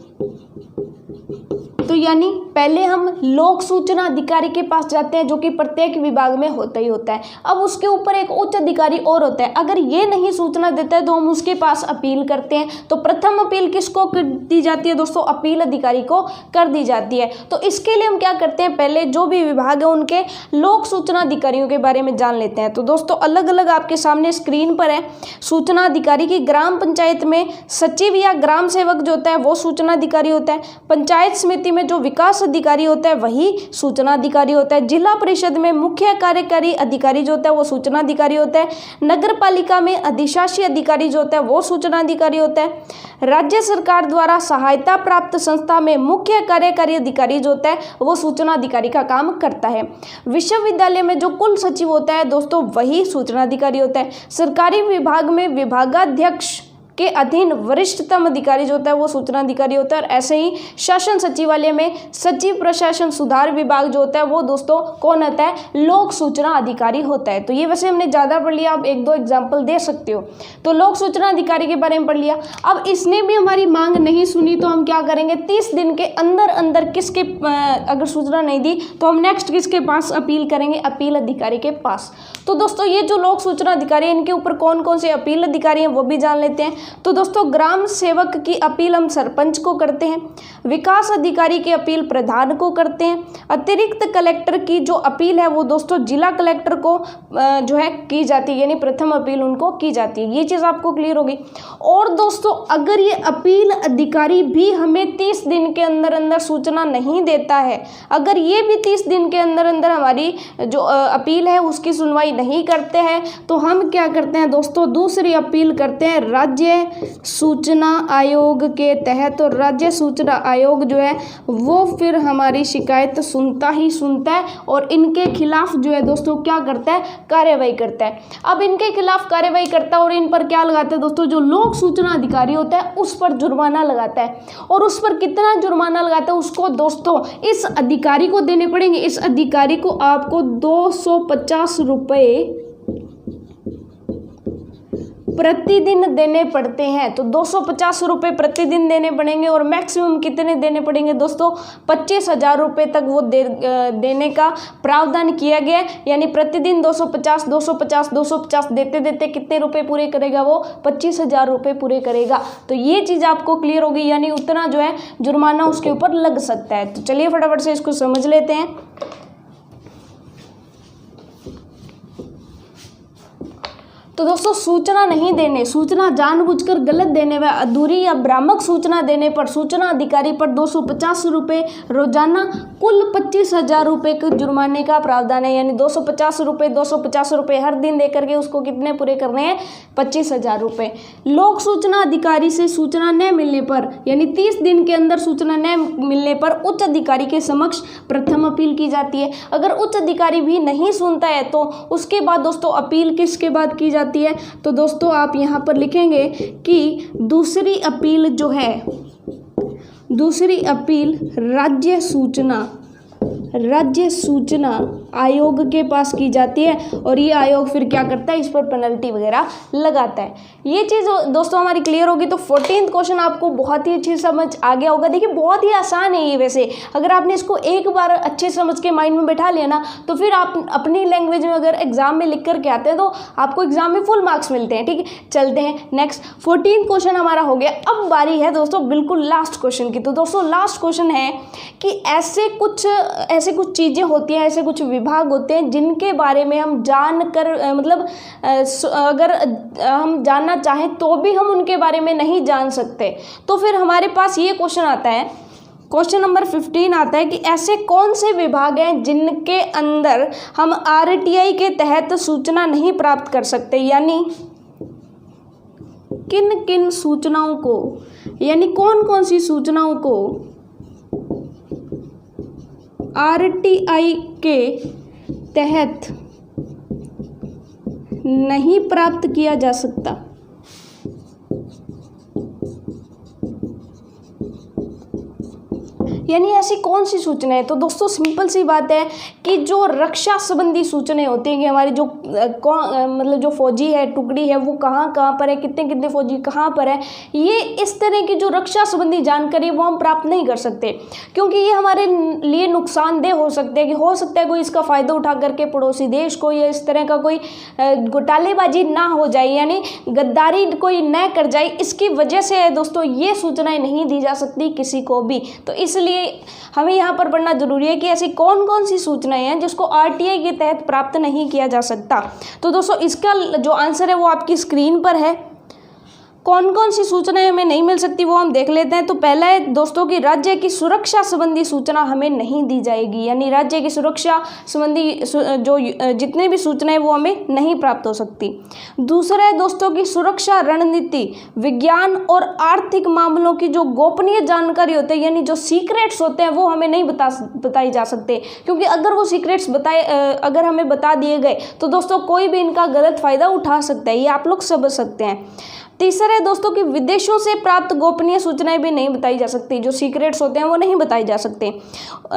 Speaker 1: तो यानी पहले हम लोक सूचना अधिकारी के पास जाते हैं जो कि प्रत्येक विभाग में होता ही होता है। अब उसके ऊपर एक उच्च अधिकारी और होता है, अगर ये नहीं सूचना देता है तो हम उसके पास अपील करते हैं। तो प्रथम अपील किसको कर दी जाती है दोस्तों, अपील अधिकारी को कर दी जाती है। तो इसके लिए हम क्या करते हैं, पहले जो भी विभाग है उनके लोक सूचना अधिकारियों के बारे में जान लेते हैं। तो दोस्तों अलग अलग आपके सामने स्क्रीन पर है सूचना अधिकारी की। ग्राम पंचायत में सचिव या ग्राम सेवक जो होता है वो सूचना अधिकारी होता है। पंचायत समिति में जो विकास अधिकारी होता है वही सूचना अधिकारी होता है। जिला परिषद में मुख्य कार्यकारी अधिकारी जो होता है वो सूचना अधिकारी होता है। नगर पालिका में अधिशासी अधिकारी जो होता है वो सूचना अधिकारी होता है। राज्य सरकार द्वारा सहायता प्राप्त संस्था में मुख्य कार्यकारी अधिकारी जो होता है वो सूचना अधिकारी का काम करता है। विश्वविद्यालय में जो कुल सचिव होता है दोस्तों वही सूचना अधिकारी होता है। सरकारी विभाग में विभागाध्यक्ष के अधीन वरिष्ठतम अधिकारी जो होता है वो सूचना अधिकारी होता है। और ऐसे ही शासन सचिवालय में सचिव प्रशासन सुधार विभाग जो होता है वो दोस्तों कौन होता है, लोक सूचना अधिकारी होता है। तो ये वैसे हमने ज़्यादा पढ़ लिया, आप 1-2 एग्जाम्पल दे सकते हो। तो लोक सूचना अधिकारी के बारे में पढ़ लिया। अब इसने भी हमारी मांग नहीं सुनी तो हम क्या करेंगे, 30 दिन के अंदर किसके अगर सूचना नहीं दी तो हम नेक्स्ट किसके पास अपील करेंगे, अपील अधिकारी के पास। तो दोस्तों ये जो लोक सूचना अधिकारी है इनके ऊपर कौन कौन से अपील अधिकारी हैं वो भी जान लेते हैं। तो दोस्तों ग्राम सेवक की अपील हम सरपंच को करते हैं, विकास अधिकारी की अपील प्रधान को करते हैं, अतिरिक्त कलेक्टर की जो अपील है वो दोस्तों जिला कलेक्टर को जो है की जाती है, यानी प्रथम अपील उनको की जाती है। ये चीज़ आपको क्लियर होगी। और दोस्तों अगर ये अपील अधिकारी भी हमें 30 दिन के अंदर अंदर सूचना नहीं देता है, अगर ये भी 30 दिन के अंदर अंदर हमारी जो अपील है उसकी सुनवाई नहीं करते हैं, तो हम क्या करते हैं दोस्तों, दूसरी अपील करते हैं राज्य सूचना आयोग के तहत। और राज्य सूचना आयोग जो है वो फिर हमारी शिकायत सुनता ही सुनता है और इनके खिलाफ जो है दोस्तों क्या करता है, कार्रवाई करता है। अब इनके खिलाफ कार्रवाई करता है और इन पर क्या लगाता है दोस्तों, जो लोक सूचना अधिकारी होता है उस पर जुर्माना लगाता है। और उस पर कितना जुर्माना लगाता है, उसको दोस्तों इस अधिकारी को देने पड़ेंगे। इस अधिकारी को आपको 250 रुपये प्रतिदिन देने पड़ते हैं। तो 250 रुपये प्रतिदिन देने पड़ेंगे और मैक्सिमम कितने देने पड़ेंगे दोस्तों, 25,000 रुपये तक वो देने का प्रावधान किया गया है। यानी प्रतिदिन 250 देते देते कितने रुपए पूरे करेगा वो, 25,000 रुपये पूरे करेगा। तो ये चीज़ आपको क्लियर होगी, यानी उतना जो है जुर्माना उसके ऊपर लग सकता है। तो चलिए फटाफट से इसको समझ लेते हैं। तो दोस्तों सूचना नहीं देने, सूचना जानबूझकर गलत देने व अधूरी या भ्रामक सूचना देने पर सूचना अधिकारी पर 250 रुपये रोजाना कुल 25,000 रुपये के जुर्माने का प्रावधान है। यानी 250 रुपये हर दिन दे करके उसको कितने पूरे करने हैं, 25,000 रुपये। लोक सूचना अधिकारी से सूचना न मिलने पर, यानी 30 दिन के अंदर सूचना न मिलने पर उच्च अधिकारी के समक्ष प्रथम अपील की जाती है। अगर उच्च अधिकारी भी नहीं सुनता है तो उसके बाद दोस्तों अपील किसके बाद की जाती है, तो दोस्तों आप यहाँ पर लिखेंगे कि दूसरी अपील जो है, दूसरी अपील राज्य सूचना आयोग के पास की जाती है और ये आयोग फिर क्या करता है, इस पर पेनल्टी वगैरह लगाता है। ये चीज़ दोस्तों हमारी क्लियर होगी। तो 14th क्वेश्चन आपको बहुत ही अच्छी समझ आ गया होगा। देखिए बहुत ही आसान है ये, वैसे अगर आपने इसको एक बार अच्छे समझ के माइंड में बैठा लिया ना, तो फिर आप अपनी लैंग्वेज में अगर एग्जाम में लिख करके आते हैं तो आपको एग्जाम में फुल मार्क्स मिलते हैं। ठीक है, चलते हैं नेक्स्ट। 14th क्वेश्चन हमारा हो गया। अब बारी है दोस्तों बिल्कुल लास्ट क्वेश्चन की। तो दोस्तों लास्ट क्वेश्चन है कि ऐसे कुछ चीज़ें होती हैं, ऐसे कुछ विभाग होते हैं जिनके बारे में हम जानकर मतलब अगर हम जानना चाहें तो भी हम उनके बारे में नहीं जान सकते। तो फिर हमारे पास ये क्वेश्चन आता है, क्वेश्चन नंबर 15 आता है कि ऐसे कौन से विभाग हैं जिनके अंदर हम आरटीआई के तहत सूचना नहीं प्राप्त कर सकते। यानी किन किन सूचनाओं को, यानी कौन कौन सी सूचनाओं को आरटीआई के तहत नहीं प्राप्त किया जा सकता। यानी ऐसी कौन सी सूचनाएं, तो दोस्तों सिंपल सी बात है कि जो रक्षा संबंधी सूचनाएं होती हैं कि हमारी जो मतलब जो फौजी है, टुकड़ी है, वो कहाँ कहाँ पर है, कितने कितने फौजी कहाँ पर है, ये इस तरह की जो रक्षा संबंधी जानकारी वो हम प्राप्त नहीं कर सकते, क्योंकि ये हमारे लिए नुकसानदेह हो सकते हैं। कि हो सकता है कोई इसका फ़ायदा उठा करके पड़ोसी देश को या इस तरह का कोई घोटालेबाजी ना हो जाए, यानी गद्दारी कोई न कर जाए, इसकी वजह से दोस्तों ये सूचनाएं नहीं दी जा सकती किसी को भी। तो इसलिए हमें यहाँ पर पढ़ना जरूरी है कि ऐसी कौन कौन सी सूचनाएं हैं जिसको आरटीआई के तहत प्राप्त नहीं किया जा सकता। तो दोस्तों इसका जो आंसर है वो आपकी स्क्रीन पर है। कौन कौन सी सूचनाएं हमें नहीं मिल सकती वो हम देख लेते हैं। तो पहला है दोस्तों कि राज्य की सुरक्षा संबंधी सूचना हमें नहीं दी जाएगी, यानी राज्य की सुरक्षा संबंधी जो जितने भी सूचनाएं वो हमें नहीं प्राप्त हो सकती। दूसरा है दोस्तों की सुरक्षा रणनीति, विज्ञान और आर्थिक मामलों की जो गोपनीय जानकारी होती है, यानी जो सीक्रेट्स होते हैं वो हमें नहीं बताई जा सकते, क्योंकि अगर वो सीक्रेट्स अगर हमें बता दिए गए तो दोस्तों कोई भी इनका गलत फायदा उठा सकता है, ये आप लोग समझ सकते हैं। तीसरा है दोस्तों कि विदेशों से प्राप्त गोपनीय सूचनाएं भी नहीं बताई जा सकती, जो सीक्रेट्स होते हैं वो नहीं बताई जा सकते,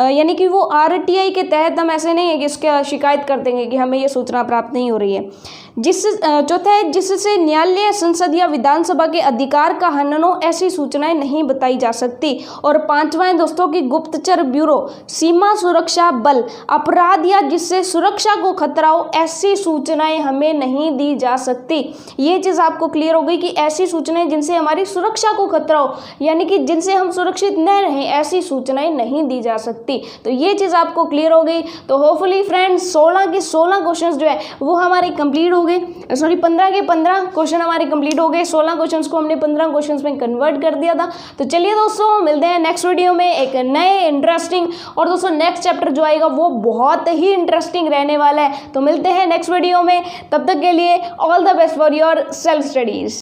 Speaker 1: यानी कि वो आरटीआई के तहत हम ऐसे नहीं है कि इसका शिकायत कर देंगे कि हमें ये सूचना प्राप्त नहीं हो रही है। चौथा है जिससे न्यायालय, संसद या विधानसभा के अधिकार का हनन हो, ऐसी सूचनाएं नहीं बताई जा सकती। और पांचवा है दोस्तों की गुप्तचर ब्यूरो, सीमा सुरक्षा बल, अपराध या जिससे सुरक्षा को खतरा हो, ऐसी सूचनाएं हमें नहीं दी जा सकती। ये चीज आपको क्लियर हो गई कि ऐसी सूचनाएं जिनसे हमारी सुरक्षा को खतरा हो, यानी कि जिनसे हम सुरक्षित न रहें, ऐसी सूचनाएं नहीं दी जा सकती। तो ये चीज आपको क्लियर हो गई। तो होपफुली फ्रेंड्स 16 के 16 क्वेश्चंस जो है वो हमारे कंप्लीट हो गए, सॉरी 15 के 15 क्वेश्चन हमारे कंप्लीट हो गए। 16 क्वेश्चंस को हमने 15 क्वेश्चंस में कन्वर्ट कर दिया था। तो चलिए दोस्तों मिलते हैं नेक्स्ट वीडियो में एक नए इंटरेस्टिंग, और दोस्तों नेक्स्ट चैप्टर जो आएगा वो बहुत ही इंटरेस्टिंग रहने वाला है। तो मिलते हैं नेक्स्ट वीडियो में, तब तक के लिए all the best for your self studies.